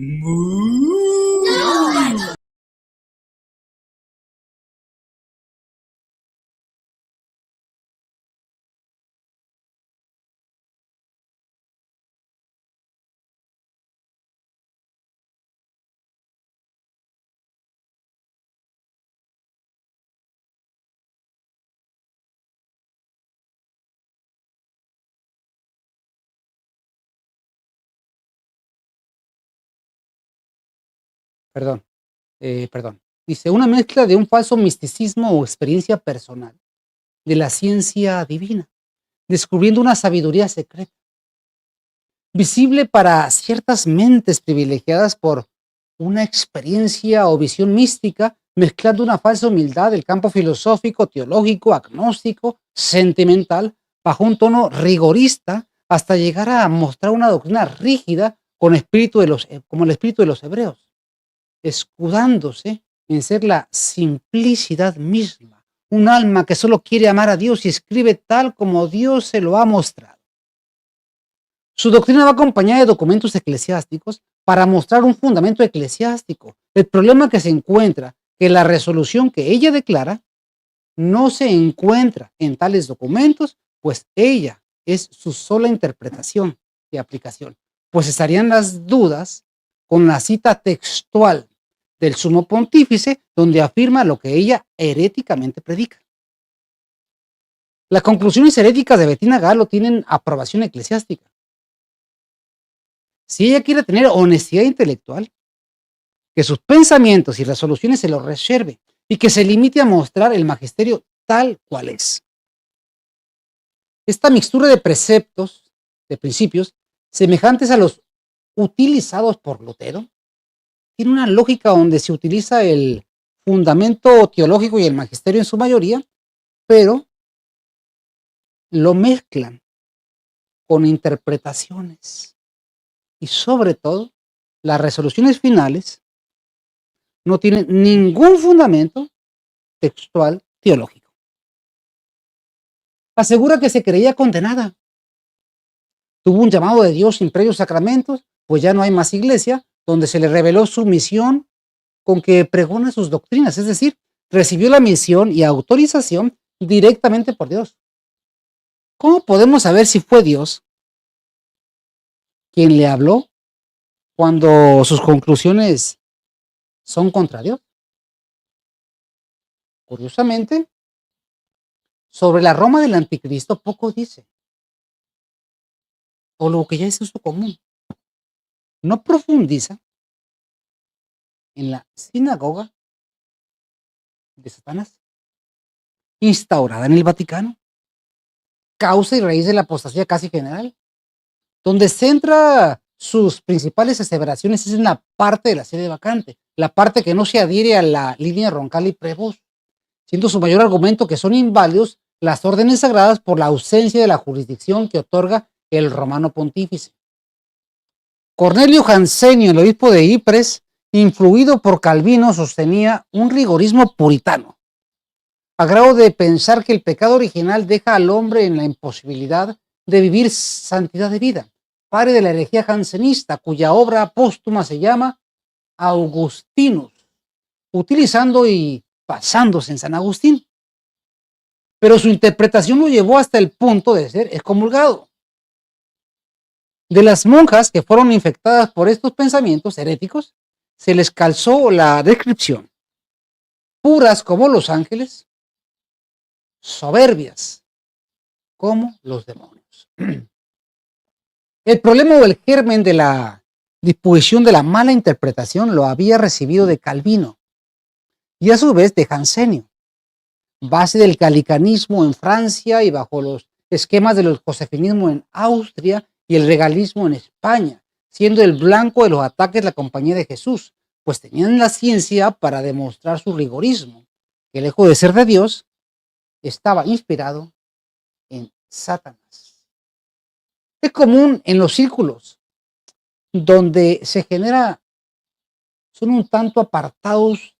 Perdón, perdón. Dice, una mezcla de un falso misticismo o experiencia personal de la ciencia divina, descubriendo una sabiduría secreta, visible para ciertas mentes privilegiadas por una experiencia o visión mística, mezclando una falsa humildad del campo filosófico, teológico, agnóstico, sentimental, bajo un tono rigorista, hasta llegar a mostrar una doctrina rígida con espíritu de como el espíritu de los hebreos, escudándose en ser la simplicidad misma, un alma que solo quiere amar a Dios y escribe tal como Dios se lo ha mostrado. Su doctrina va acompañada de documentos eclesiásticos para mostrar un fundamento eclesiástico. El problema que se encuentra que la resolución que ella declara no se encuentra en tales documentos, pues ella es su sola interpretación y aplicación. Pues estarían las dudas con la cita textual del sumo pontífice, donde afirma lo que ella heréticamente predica. Las conclusiones heréticas de Bettina Galo tienen aprobación eclesiástica. Si ella quiere tener honestidad intelectual, que sus pensamientos y resoluciones se los reserve y que se limite a mostrar el magisterio tal cual es. Esta mixtura de preceptos, de principios, semejantes a los utilizados por Lutero, tiene una lógica donde se utiliza el fundamento teológico y el magisterio en su mayoría, pero lo mezclan con interpretaciones y sobre todo las resoluciones finales no tienen ningún fundamento textual teológico. Asegura que se creía condenada. Tuvo un llamado de Dios sin previos sacramentos, pues ya no hay más iglesia, donde se le reveló su misión con que pregona sus doctrinas, es decir, recibió la misión y autorización directamente por Dios. ¿Cómo podemos saber si fue Dios quien le habló cuando sus conclusiones son contra Dios? Curiosamente, sobre la Roma del anticristo poco dice, o lo que ya es uso común. No profundiza en la sinagoga de Satanás, instaurada en el Vaticano, causa y raíz de la apostasía casi general, donde centra sus principales aseveraciones es en la parte de la sede vacante, la parte que no se adhiere a la línea roncal y prevost, siendo su mayor argumento que son inválidos las órdenes sagradas por la ausencia de la jurisdicción que otorga el romano pontífice. Cornelio Jansenio, el obispo de Ypres, influido por Calvino, sostenía un rigorismo puritano, a grado de pensar que el pecado original deja al hombre en la imposibilidad de vivir santidad de vida, padre de la herejía jansenista, cuya obra póstuma se llama Augustinus, utilizando y basándose en San Agustín. Pero su interpretación lo llevó hasta el punto de ser excomulgado. De las monjas que fueron infectadas por estos pensamientos heréticos, se les calzó la descripción: puras como los ángeles, soberbias como los demonios. El problema o el germen de la disposición de la mala interpretación lo había recibido de Calvino y a su vez de Jansenio, base del calicanismo en Francia y bajo los esquemas del josefinismo en Austria y el regalismo en España, siendo el blanco de los ataques la Compañía de Jesús, pues tenían la ciencia para demostrar su rigorismo, que lejos de ser de Dios, estaba inspirado en Satanás. Es común en los círculos donde se genera, son un tanto apartados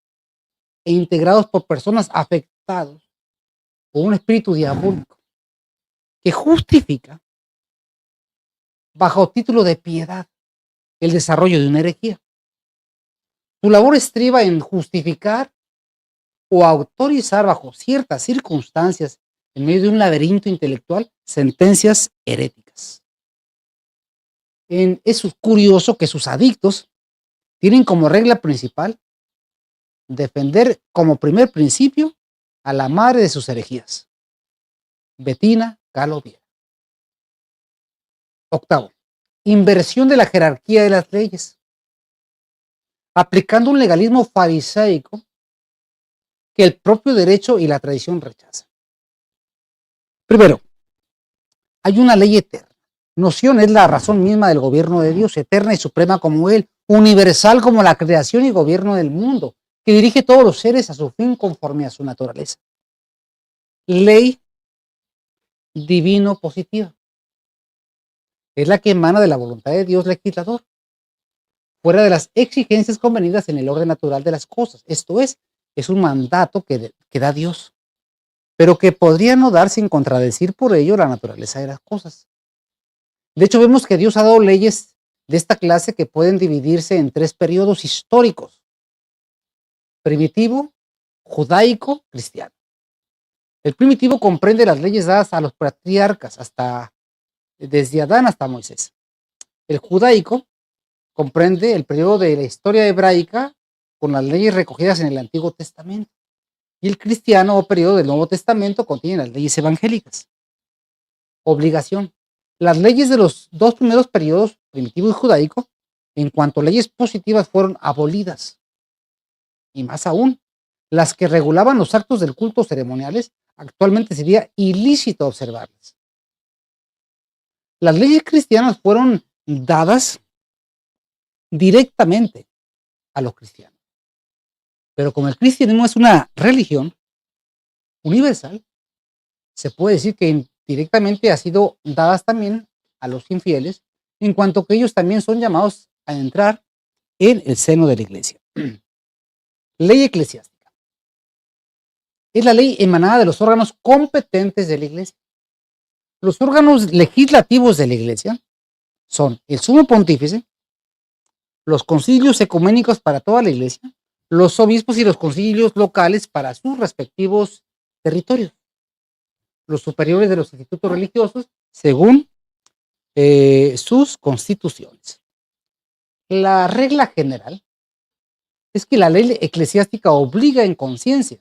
e integrados por personas afectados por un espíritu diabólico que justifica bajo título de piedad el desarrollo de una herejía. Su labor estriba en justificar o autorizar bajo ciertas circunstancias, en medio de un laberinto intelectual, sentencias heréticas. Es curioso que sus adictos tienen como regla principal defender como primer principio a la madre de sus herejías, Bettina Galo Viera. Octavo, inversión de la jerarquía de las leyes, aplicando un legalismo fariseico que el propio derecho y la tradición rechazan. Primero, hay una ley eterna. Noción es la razón misma del gobierno de Dios, eterna y suprema como Él, universal como la creación y gobierno del mundo, que dirige todos los seres a su fin conforme a su naturaleza. Ley divino positiva. Es la que emana de la voluntad de Dios legislador, fuera de las exigencias convenidas en el orden natural de las cosas. Esto es un mandato que da Dios, pero que podría no dar sin contradecir por ello la naturaleza de las cosas. De hecho, vemos que Dios ha dado leyes de esta clase que pueden dividirse en 3 periodos históricos: primitivo, judaico, cristiano. El primitivo comprende las leyes dadas a los patriarcas desde Adán hasta Moisés. El judaico comprende el periodo de la historia hebraica con las leyes recogidas en el Antiguo Testamento. Y el cristiano o periodo del Nuevo Testamento contiene las leyes evangélicas. Obligación. Las leyes de los 2 primeros periodos, primitivo y judaico, en cuanto a leyes positivas, fueron abolidas. y más aún, las que regulaban los actos del culto ceremoniales, actualmente sería ilícito observarlas. Las leyes cristianas fueron dadas directamente a los cristianos. Pero como el cristianismo es una religión universal, se puede decir que indirectamente ha sido dadas también a los infieles, en cuanto que ellos también son llamados a entrar en el seno de la iglesia. Ley eclesiástica. Es la ley emanada de los órganos competentes de la iglesia. Los órganos legislativos de la iglesia son el sumo pontífice, los concilios ecuménicos para toda la iglesia, los obispos y los concilios locales para sus respectivos territorios, los superiores de los institutos religiosos según sus constituciones. La regla general es que la ley eclesiástica obliga en conciencia.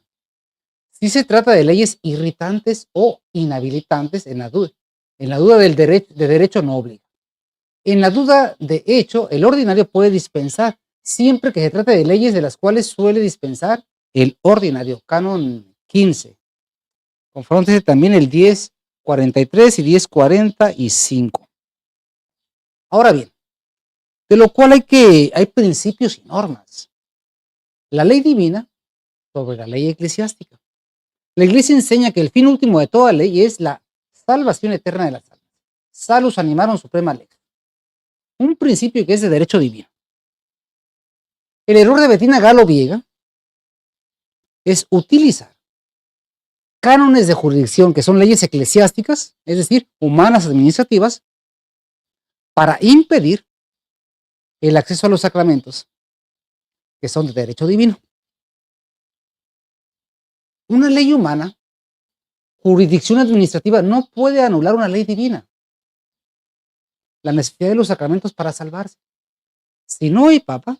Si se trata de leyes irritantes o inhabilitantes, en la duda del derecho no obliga. En la duda de hecho, el ordinario puede dispensar, siempre que se trate de leyes de las cuales suele dispensar el ordinario. Canon 15. Confróntese también el 1043 y 1045. Ahora bien, de lo cual hay principios y normas. La ley divina sobre la ley eclesiástica. La iglesia enseña que el fin último de toda ley es la salvación eterna de las almas. Salus animarum suprema lex. Un principio que es de derecho divino. El error de Bettina Galo Viega es utilizar cánones de jurisdicción, que son leyes eclesiásticas, es decir, humanas administrativas, para impedir el acceso a los sacramentos, que son de derecho divino. Una ley humana, jurisdicción administrativa, no puede anular una ley divina. La necesidad de los sacramentos para salvarse. Si no hay papa,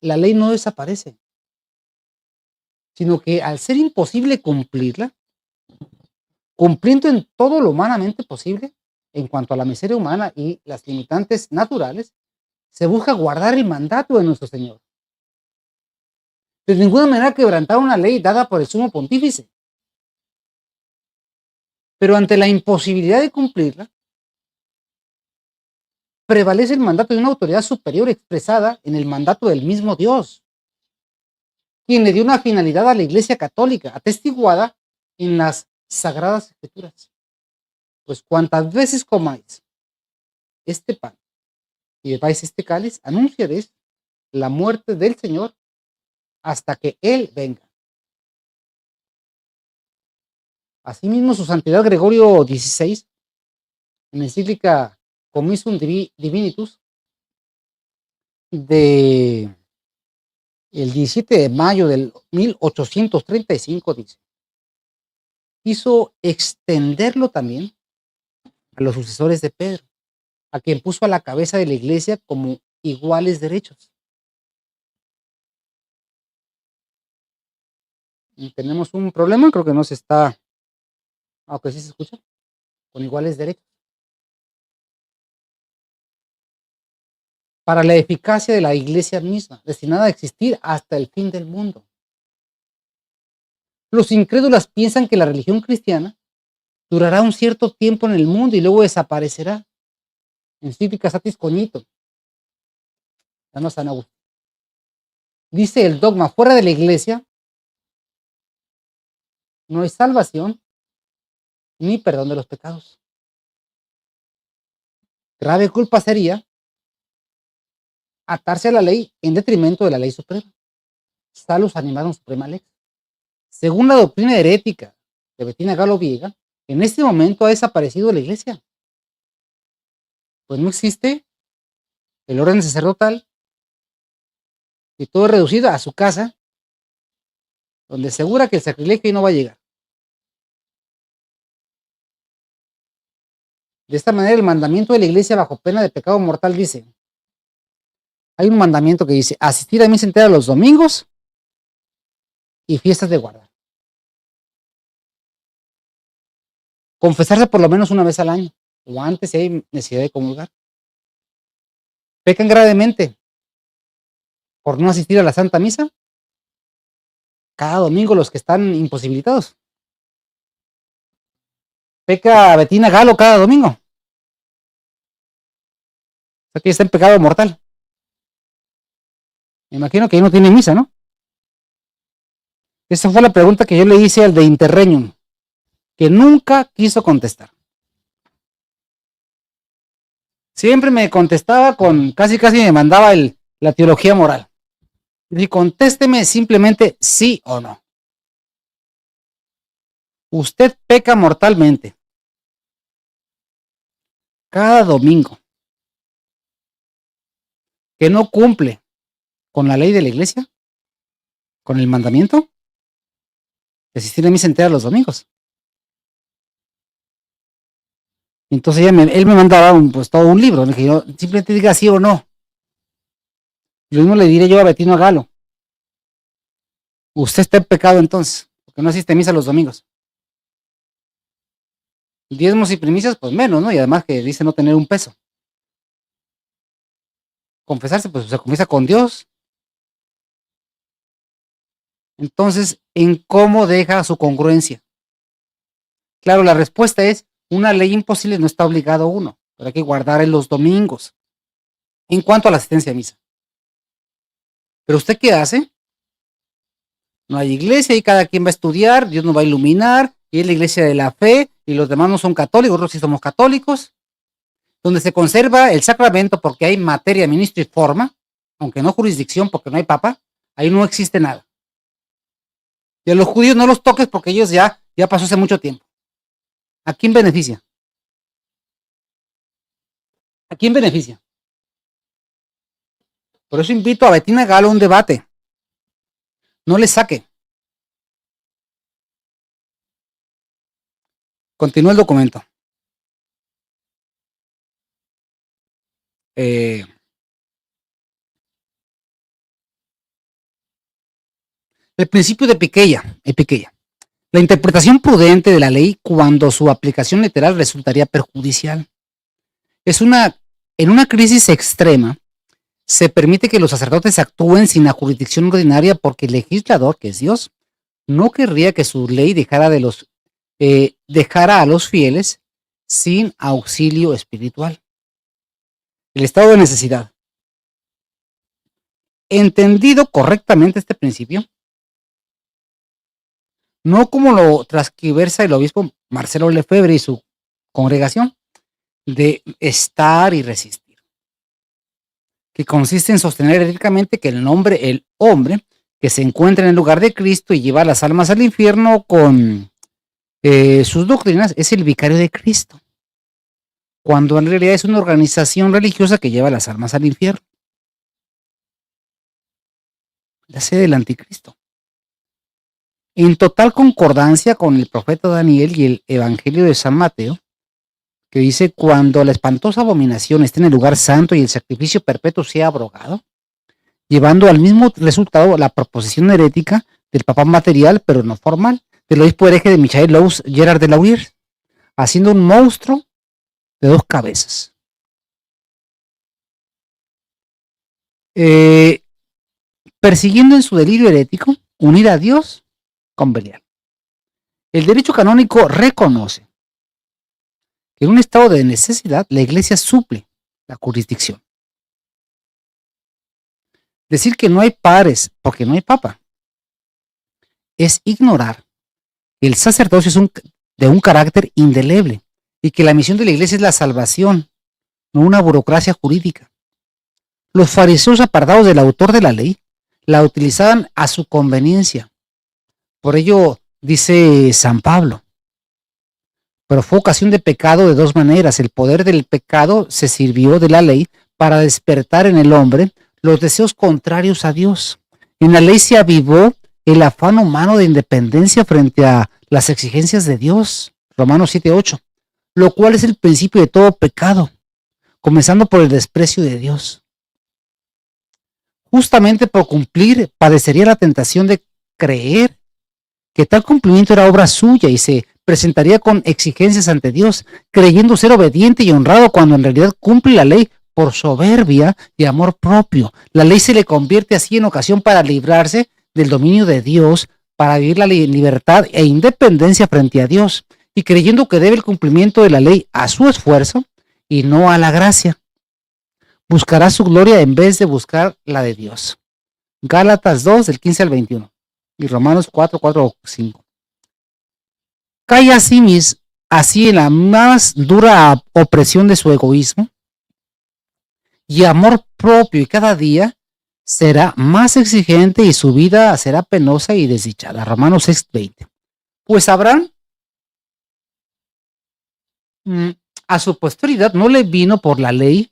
la ley no desaparece, sino que al ser imposible cumplirla, cumpliendo en todo lo humanamente posible, en cuanto a la miseria humana y las limitantes naturales, se busca guardar el mandato de nuestro Señor. De ninguna manera quebrantar una ley dada por el sumo pontífice. Pero ante la imposibilidad de cumplirla, prevalece el mandato de una autoridad superior expresada en el mandato del mismo Dios, quien le dio una finalidad a la Iglesia Católica, atestiguada en las Sagradas Escrituras. Pues cuantas veces comáis este pan y bebáis este cáliz, anunciaréis la muerte del Señor hasta que Él venga. Asimismo, su santidad Gregorio XVI, en la encíclica Commissum Divinitus, de el 17 de mayo del 1835, dice, quiso extenderlo también a los sucesores de Pedro, a quien puso a la cabeza de la iglesia como iguales derechos. Y tenemos un problema, creo que no se está, aunque sí se escucha, con iguales derechos. Para la eficacia de la iglesia misma, destinada a existir hasta el fin del mundo. Los incrédulos piensan que la religión cristiana durará un cierto tiempo en el mundo y luego desaparecerá. Encíclica Satis Cognito, de San Agustín. Dice el dogma, fuera de la iglesia no hay salvación ni perdón de los pecados. Grave culpa sería atarse a la ley en detrimento de la ley suprema. Salus animarum suprema lex. Según la doctrina herética de Bettina Galo Viega, en este momento ha desaparecido la iglesia. Pues no existe el orden sacerdotal y todo es reducido a su casa, donde asegura que el sacrilegio no va a llegar. De esta manera, el mandamiento de la iglesia bajo pena de pecado mortal dice, hay un mandamiento que dice, asistir a misa entera los domingos y fiestas de guardar. Confesarse por lo menos una vez al año, o antes si hay necesidad de comulgar. Pecan gravemente por no asistir a la Santa Misa cada domingo los que están imposibilitados. Peca Betina Galo cada domingo. O sea que está en pecado mortal. Me imagino que ahí no tiene misa, ¿no? Esa fue la pregunta que yo le hice al de Interregnum, que nunca quiso contestar. Siempre me contestaba con, casi me mandaba la teología moral. Y dije, contésteme simplemente sí o no. Usted peca mortalmente. Cada domingo. Que no cumple con la ley de la iglesia, con el mandamiento, de asistir a misa entera los domingos. Entonces él me mandaba todo un libro, en el que yo simplemente diga sí o no. Lo mismo le diré yo a Bettino Galo. Usted está en pecado entonces, porque no asiste a misa los domingos. Diezmos y primicias, pues menos, ¿no? Y además que dice no tener un peso. Confesarse, pues se confiesa con Dios. Entonces, ¿en cómo deja su congruencia? Claro, la respuesta es, una ley imposible no está obligado uno, pero hay que guardar en los domingos. En cuanto a la asistencia a misa. ¿Pero usted qué hace? No hay iglesia y cada quien va a estudiar, Dios nos va a iluminar, y es la iglesia de la fe, y los demás no son católicos, nosotros sí somos católicos, donde se conserva el sacramento porque hay materia, ministro y forma, aunque no jurisdicción porque no hay papa, ahí no existe nada. Y a los judíos no los toques porque ellos ya pasó hace mucho tiempo. ¿A quién beneficia? ¿A quién beneficia? Por eso invito a Bettina Galo a un debate. No le saque. Continúa el documento. El principio de Piqueya. La interpretación prudente de la ley cuando su aplicación literal resultaría perjudicial. En una crisis extrema, se permite que los sacerdotes actúen sin la jurisdicción ordinaria porque el legislador, que es Dios, no querría que su ley dejara a los fieles sin auxilio espiritual. El estado de necesidad. Entendido correctamente este principio, no como lo transquiversa el obispo Marcelo Lefebvre y su congregación, de estar y resistir, que consiste en sostener heréticamente que el hombre que se encuentra en el lugar de Cristo y lleva las almas al infierno con sus doctrinas es el vicario de Cristo, cuando en realidad es una organización religiosa que lleva las almas al infierno. La sede del anticristo. En total concordancia con el profeta Daniel y el Evangelio de San Mateo, que dice, cuando la espantosa abominación esté en el lugar santo y el sacrificio perpetuo sea abrogado, llevando al mismo resultado la proposición herética del papa material, pero no formal, del obispo hereje de Michael Lous Gerard de Laurier, haciendo un monstruo de 2 cabezas. Persiguiendo en su delirio herético, unir a Dios con Belial. El derecho canónico reconoce que en un estado de necesidad la Iglesia suple la jurisdicción. Decir que no hay pares porque no hay papa es ignorar que el sacerdocio es de un carácter indeleble y que la misión de la Iglesia es la salvación, no una burocracia jurídica. Los fariseos, apartados del autor de la ley, la utilizaban a su conveniencia. Por ello dice San Pablo, pero fue ocasión de pecado de 2 maneras. El poder del pecado se sirvió de la ley para despertar en el hombre los deseos contrarios a Dios. En la ley se avivó el afán humano de independencia frente a las exigencias de Dios, Romanos 7:8, lo cual es el principio de todo pecado, comenzando por el desprecio de Dios. Justamente por cumplir, padecería la tentación de creer que tal cumplimiento era obra suya y se presentaría con exigencias ante Dios, creyendo ser obediente y honrado cuando en realidad cumple la ley por soberbia y amor propio. La ley se le convierte así en ocasión para librarse del dominio de Dios para vivir la libertad e independencia frente a Dios, y creyendo que debe el cumplimiento de la ley a su esfuerzo y no a la gracia. Buscará su gloria en vez de buscar la de Dios. Gálatas 2, del 15 al 21. Y Romanos 4, 4, 5. Cae así en la más dura opresión de su egoísmo y amor propio, y cada día será más exigente y su vida será penosa y desdichada. Romanos 6, 20. Pues Abraham, a su posteridad no le vino por la ley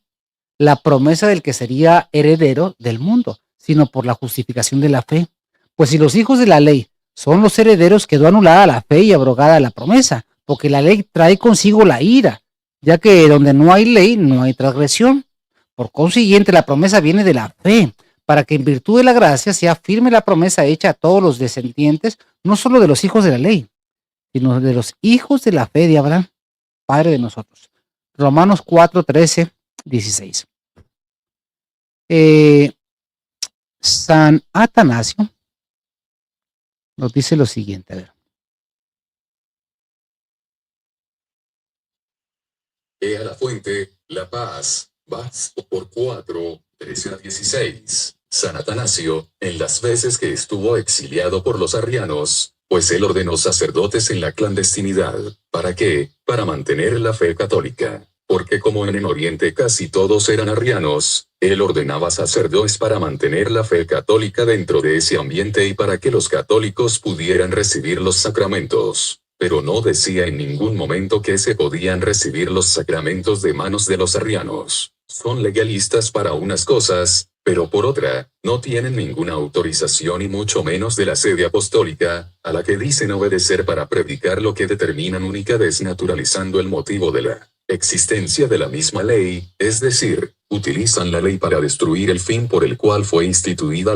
la promesa del que sería heredero del mundo, sino por la justificación de la fe. Pues si los hijos de la ley son los herederos, quedó anulada la fe y abrogada la promesa, porque la ley trae consigo la ira, ya que donde no hay ley no hay transgresión. Por consiguiente, la promesa viene de la fe, para que en virtud de la gracia sea firme la promesa hecha a todos los descendientes, no solo de los hijos de la ley, sino de los hijos de la fe de Abraham, Padre de nosotros. Romanos 4, 13, 16. San Atanasio nos dice lo siguiente, a ver. A la fuente, la paz, vas por 4, 13 a 16. San Atanasio, en las veces que estuvo exiliado por los arrianos, pues él ordenó sacerdotes en la clandestinidad. ¿Para qué? Para mantener la fe católica. Porque como en Oriente casi todos eran arrianos, él ordenaba sacerdotes para mantener la fe católica dentro de ese ambiente y para que los católicos pudieran recibir los sacramentos. Pero no decía en ningún momento que se podían recibir los sacramentos de manos de los arrianos. Son legalistas para unas cosas, pero por otra, no tienen ninguna autorización y mucho menos de la sede apostólica, a la que dicen obedecer para predicar lo que determinan única desnaturalizando el motivo de la existencia de la misma ley, es decir, utilizan la ley para destruir el fin por el cual fue instituida la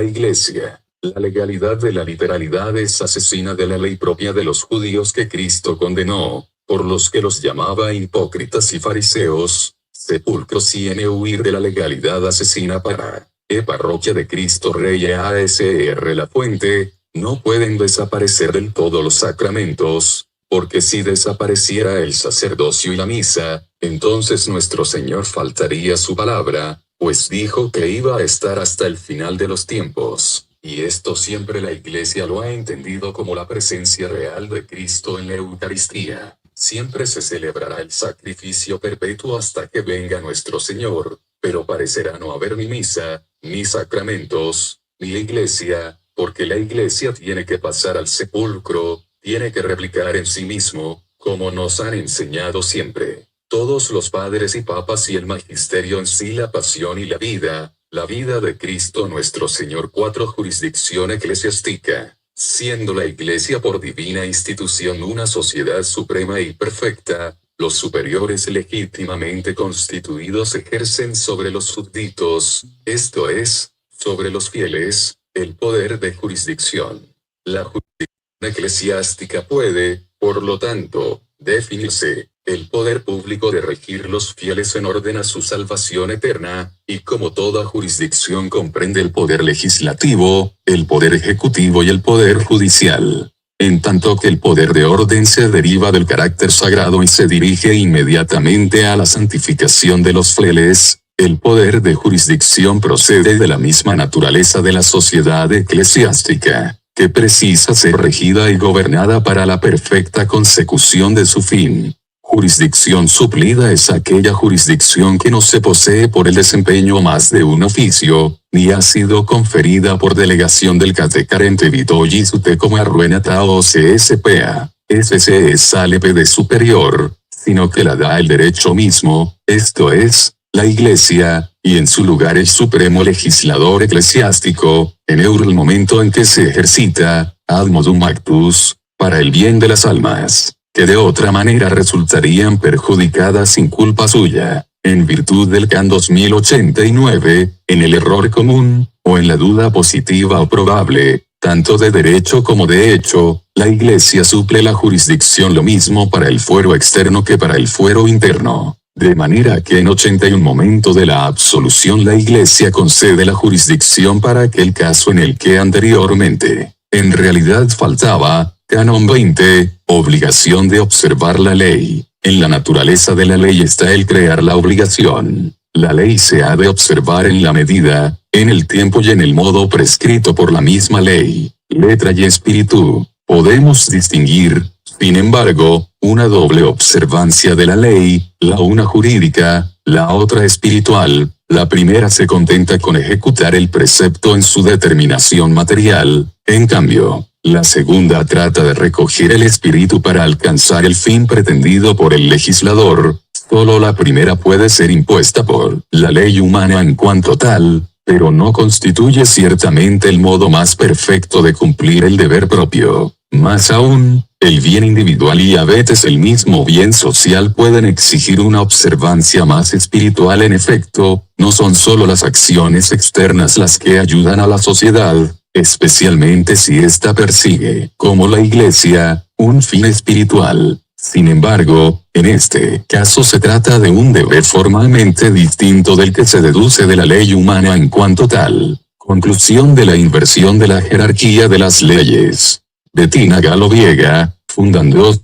Iglesia. La legalidad de la literalidad es asesina de la ley propia de los judíos que Cristo condenó, por los que los llamaba hipócritas y fariseos, sepulcros y en huir de la legalidad asesina para, parroquia de Cristo Rey ASR La Fuente, no pueden desaparecer del todo los sacramentos, porque si desapareciera el sacerdocio y la misa, entonces nuestro Señor faltaría su palabra, pues dijo que iba a estar hasta el final de los tiempos. Y esto siempre la Iglesia lo ha entendido como la presencia real de Cristo en la Eucaristía. Siempre se celebrará el sacrificio perpetuo hasta que venga nuestro Señor, pero parecerá no haber ni misa, ni sacramentos, ni Iglesia, porque la Iglesia tiene que pasar al sepulcro, tiene que replicar en sí mismo, como nos han enseñado siempre todos los padres y papas y el magisterio en sí, la pasión y la vida de Cristo nuestro Señor. 4. Jurisdicción eclesiástica. Siendo la Iglesia por divina institución una sociedad suprema y perfecta, los superiores legítimamente constituidos ejercen sobre los súbditos, esto es, sobre los fieles, el poder de jurisdicción. La jurisdicción eclesiástica puede, por lo tanto, definirse, el poder público de regir los fieles en orden a su salvación eterna, y como toda jurisdicción comprende el poder legislativo, el poder ejecutivo y el poder judicial. En tanto que el poder de orden se deriva del carácter sagrado y se dirige inmediatamente a la santificación de los fieles, el poder de jurisdicción procede de la misma naturaleza de la sociedad eclesiástica, que precisa ser regida y gobernada para la perfecta consecución de su fin. Jurisdicción suplida es aquella jurisdicción que no se posee por el desempeño más de un oficio, ni ha sido conferida por delegación del catecarente vitoyi sute como arruenata o CSPA, SCS de superior, sino que la da el derecho mismo, esto es, la Iglesia, y en su lugar el supremo legislador eclesiástico, en el momento en que se ejercita, ad modum actus, para el bien de las almas, que de otra manera resultarían perjudicadas sin culpa suya, en virtud del can 2089, en el error común, o en la duda positiva o probable, tanto de derecho como de hecho, la Iglesia suple la jurisdicción lo mismo para el fuero externo que para el fuero interno. De manera que en 81 momento de la absolución la Iglesia concede la jurisdicción para aquel caso en el que anteriormente, en realidad faltaba, Canon 20, obligación de observar la ley. En la naturaleza de la ley está el crear la obligación. La ley se ha de observar en la medida, en el tiempo y en el modo prescrito por la misma ley, letra y espíritu. Podemos distinguir, sin embargo, una doble observancia de la ley, la una jurídica, la otra espiritual. La primera se contenta con ejecutar el precepto en su determinación material, en cambio, la segunda trata de recoger el espíritu para alcanzar el fin pretendido por el legislador. Solo la primera puede ser impuesta por la ley humana en cuanto tal, pero no constituye ciertamente el modo más perfecto de cumplir el deber propio. Más aún, el bien individual y a veces el mismo bien social pueden exigir una observancia más espiritual. En efecto, no son solo las acciones externas las que ayudan a la sociedad, especialmente si ésta persigue, como la Iglesia, un fin espiritual. Sin embargo, en este caso se trata de un deber formalmente distinto del que se deduce de la ley humana en cuanto tal. Conclusión de la inversión de la jerarquía de las leyes. Bettina Galoviega, fundando.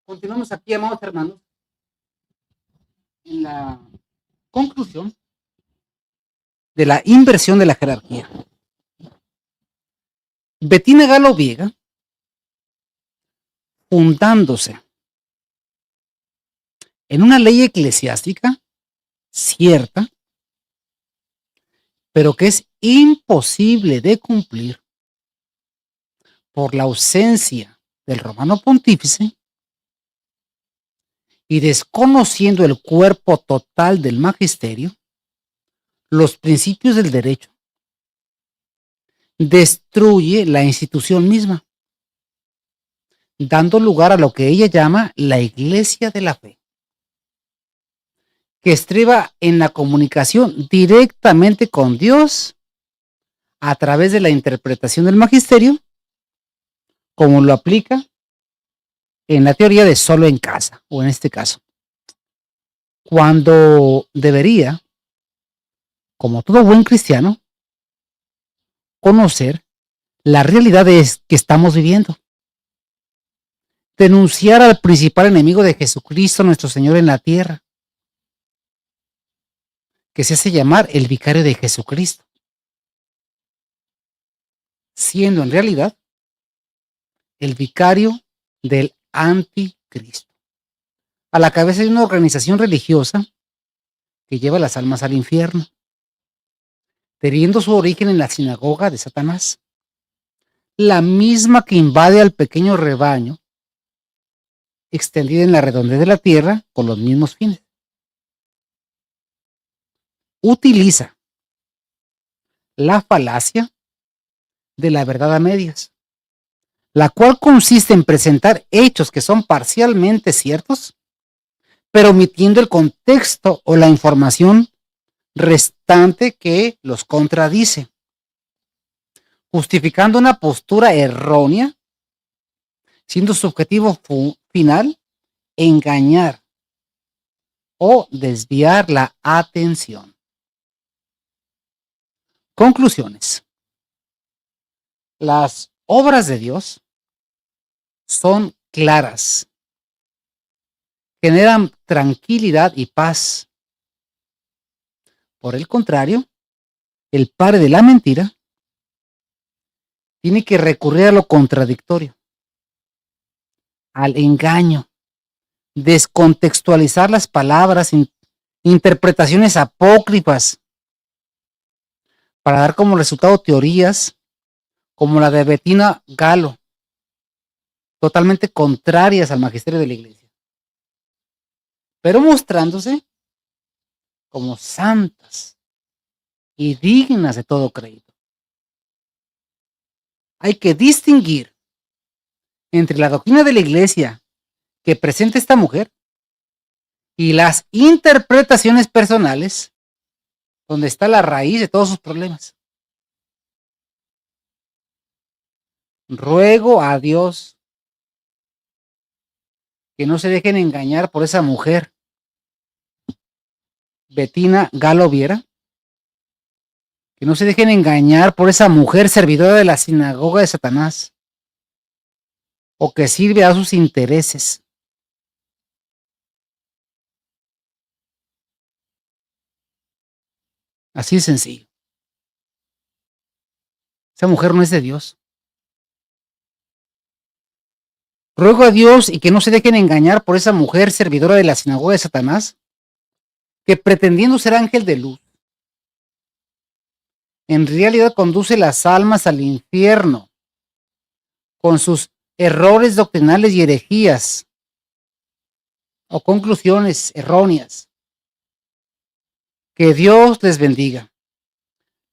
Continuamos aquí, amados hermanos, en la conclusión de la inversión de la jerarquía. Bettina Galoviega, fundándose en una ley eclesiástica cierta, pero que es imposible de cumplir por la ausencia del romano pontífice y desconociendo el cuerpo total del magisterio, los principios del derecho, destruye la institución misma, dando lugar a lo que ella llama la Iglesia de la Fe, que estriba en la comunicación directamente con Dios a través de la interpretación del magisterio, como lo aplica en la teoría de solo en casa, o en este caso, cuando debería, como todo buen cristiano, conocer la realidad que estamos viviendo, denunciar al principal enemigo de Jesucristo, nuestro Señor en la tierra, que se hace llamar el vicario de Jesucristo, siendo en realidad el vicario del anticristo, a la cabeza de una organización religiosa que lleva las almas al infierno, teniendo su origen en la sinagoga de Satanás, la misma que invade al pequeño rebaño, extendida en la redondez de la tierra con los mismos fines. Utiliza la falacia de la verdad a medias, la cual consiste en presentar hechos que son parcialmente ciertos, pero omitiendo el contexto o la información restante que los contradice, justificando una postura errónea, siendo su objetivo final engañar o desviar la atención. Conclusiones. Las obras de Dios son claras, generan tranquilidad y paz. Por el contrario, el padre de la mentira tiene que recurrir a lo contradictorio, al engaño, descontextualizar las palabras, interpretaciones apócrifas, para dar como resultado teorías como la de Bettina Galo, totalmente contrarias al magisterio de la Iglesia, pero mostrándose como santas y dignas de todo crédito. Hay que distinguir entre la doctrina de la Iglesia que presenta esta mujer y las interpretaciones personales, donde está la raíz de todos sus problemas. Ruego a Dios que no se dejen engañar por esa mujer, Bettina Galo Viera, que no se dejen engañar por esa mujer servidora de la sinagoga de Satanás, o que sirve a sus intereses. Así de sencillo. Esa mujer no es de Dios. Ruego a Dios y que no se dejen engañar por esa mujer servidora de la sinagoga de Satanás, que pretendiendo ser ángel de luz, en realidad conduce las almas al infierno con sus errores doctrinales y herejías o conclusiones erróneas. Que Dios les bendiga.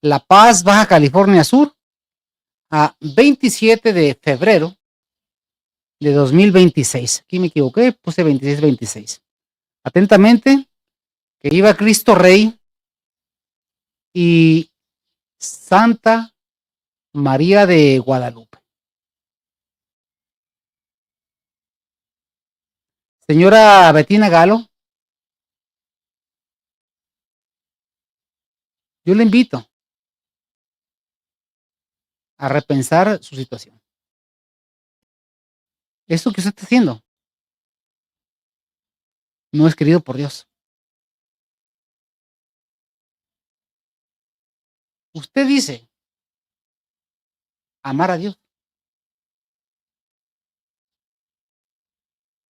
La Paz, Baja California Sur, a 27 de febrero de 2026. Aquí me equivoqué, puse 26. Atentamente, que viva Cristo Rey y Santa María de Guadalupe. Señora Bettina Galo, yo le invito a repensar su situación. Esto que usted está haciendo no es querido por Dios. Usted dice amar a Dios,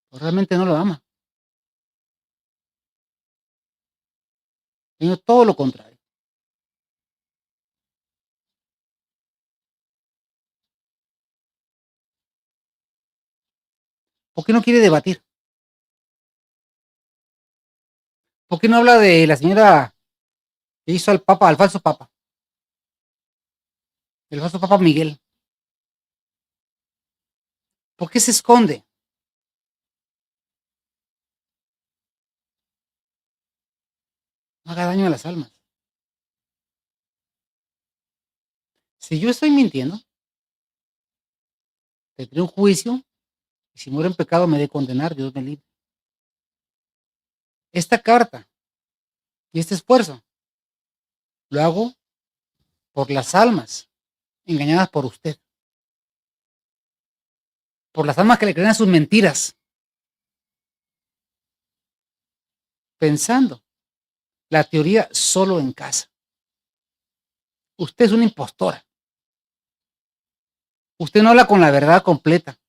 pero realmente no lo ama. Sino todo lo contrario. ¿Por qué no quiere debatir? ¿Por qué no habla de la señora que hizo al Papa, al falso Papa? El falso Papa Miguel. ¿Por qué se esconde? No haga daño a las almas. Si yo estoy mintiendo, tendré un juicio y si muero en pecado me dé condenar, Dios me libre. Esta carta y este esfuerzo lo hago por las almas engañadas por usted. Por las almas que le creen a sus mentiras. Pensando la teoría solo en casa. Usted es una impostora. Usted no habla con la verdad completa.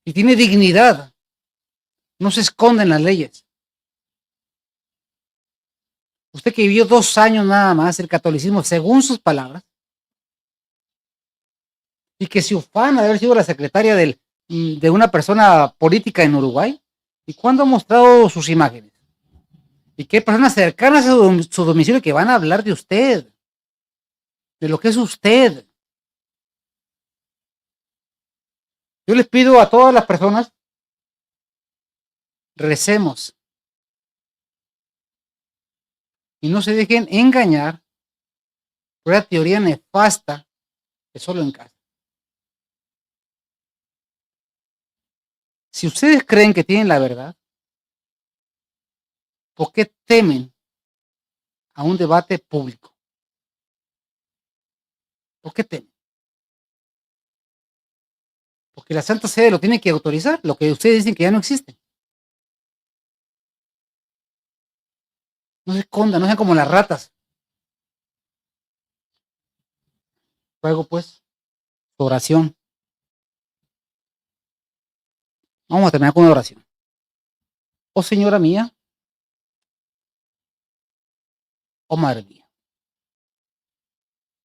Y tiene dignidad. No se esconde en las leyes. Usted que vivió 2 años nada más el catolicismo según sus palabras. Y que se ufana de haber sido la secretaria de una persona política en Uruguay. ¿Y cuándo ha mostrado sus imágenes? Y que hay personas cercanas a su domicilio que van a hablar de usted. De lo que es usted. Yo les pido a todas las personas, recemos. Y no se dejen engañar por la teoría nefasta de solo en casa. Si ustedes creen que tienen la verdad, ¿por qué temen a un debate público? ¿Por qué temen? Porque la Santa Sede lo tiene que autorizar, lo que ustedes dicen que ya no existe. No se escondan, no sean como las ratas. Luego, pues, su oración. Vamos a terminar con una oración. Oh Señora mía, oh Madre mía,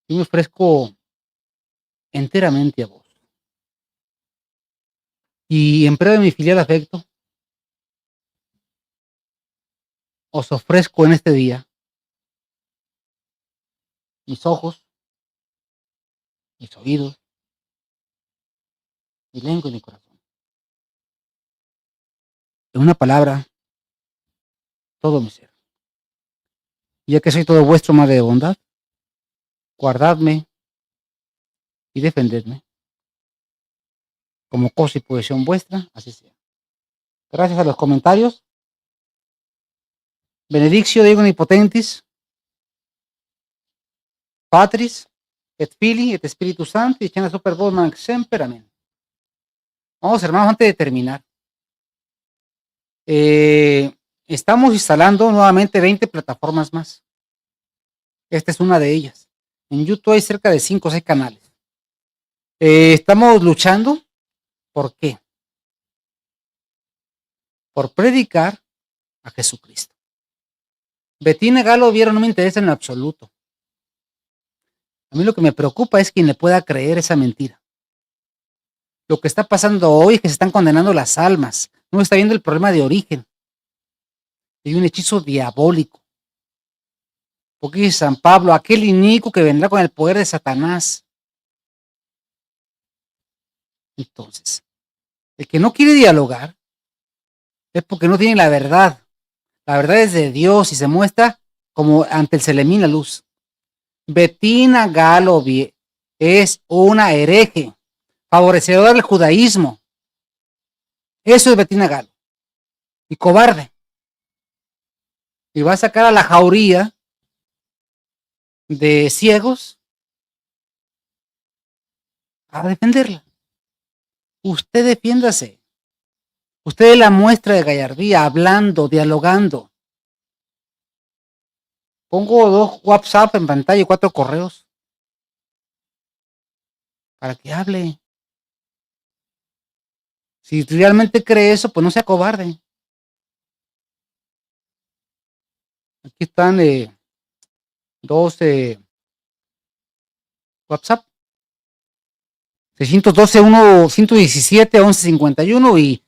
yo me ofrezco enteramente a vos. Y en prueba de mi filial afecto, os ofrezco en este día mis ojos, mis oídos, mi lengua y mi corazón. En una palabra, todo mi ser. Y ya que soy todo vuestro, Madre de bondad, guardadme y defendedme. Como cosa y posesión vuestra, así sea. Gracias a los comentarios. Benedictio Dei Omnipotentis, Patris, et Filii, et Spiritus Sancti, et super Bosman semper. Amén. Vamos, hermanos, antes de terminar. Estamos instalando nuevamente 20 plataformas más. Esta es una de ellas. En YouTube hay cerca de 5 o 6 canales. Estamos luchando. ¿Por qué? Por predicar a Jesucristo. Bettina Galo Viero no me interesa en lo absoluto. A mí lo que me preocupa es quien le pueda creer esa mentira. Lo que está pasando hoy es que se están condenando las almas. No está viendo el problema de origen. Hay un hechizo diabólico. Porque dice San Pablo, aquel inicuo que vendrá con el poder de Satanás. Entonces, el que no quiere dialogar es porque no tiene la verdad. La verdad es de Dios y se muestra como ante el Selemín la luz. Bettina Galo es una hereje, favorecedora del judaísmo. Eso es Bettina Galo. Y cobarde. Y va a sacar a la jauría de ciegos a defenderla. Usted defiéndase. Usted es la muestra de gallardía, hablando, dialogando. Pongo 2 WhatsApp en pantalla y 4 correos para que hable. Si realmente cree eso, pues no sea cobarde. Aquí están 12 WhatsApp. 612 117 1151 y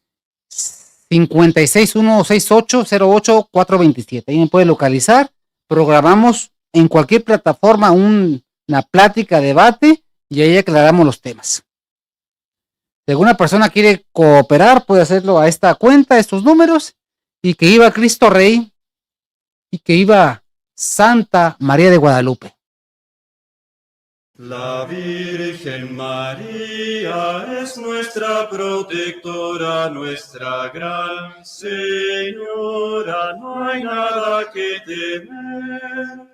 56 168 08 427. Ahí me puede localizar. Programamos en cualquier plataforma una plática, debate y ahí aclaramos los temas. Si alguna persona quiere cooperar, puede hacerlo a esta cuenta, a estos números, y que iba Cristo Rey y que iba Santa María de Guadalupe. La Virgen María es nuestra protectora, nuestra gran Señora, no hay nada que temer.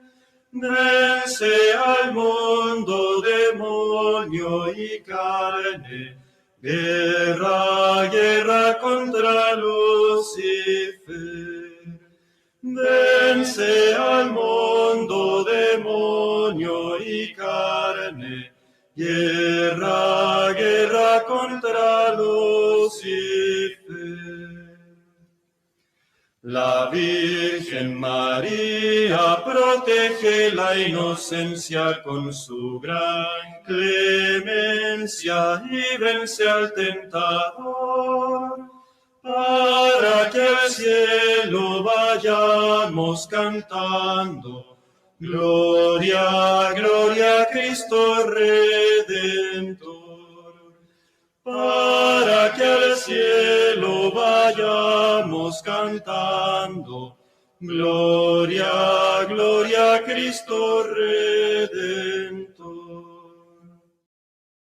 Vence al mundo, demonio y carne, guerra, guerra contra Lucifer. Vence al mundo, demonio y carne, guerra, guerra contra Lucifer. La Virgen María protege la inocencia con su gran clemencia y vence al tentador. Para que al cielo vayamos cantando, gloria, gloria a Cristo Redentor. Para que al cielo vayamos cantando, gloria, gloria a Cristo Redentor.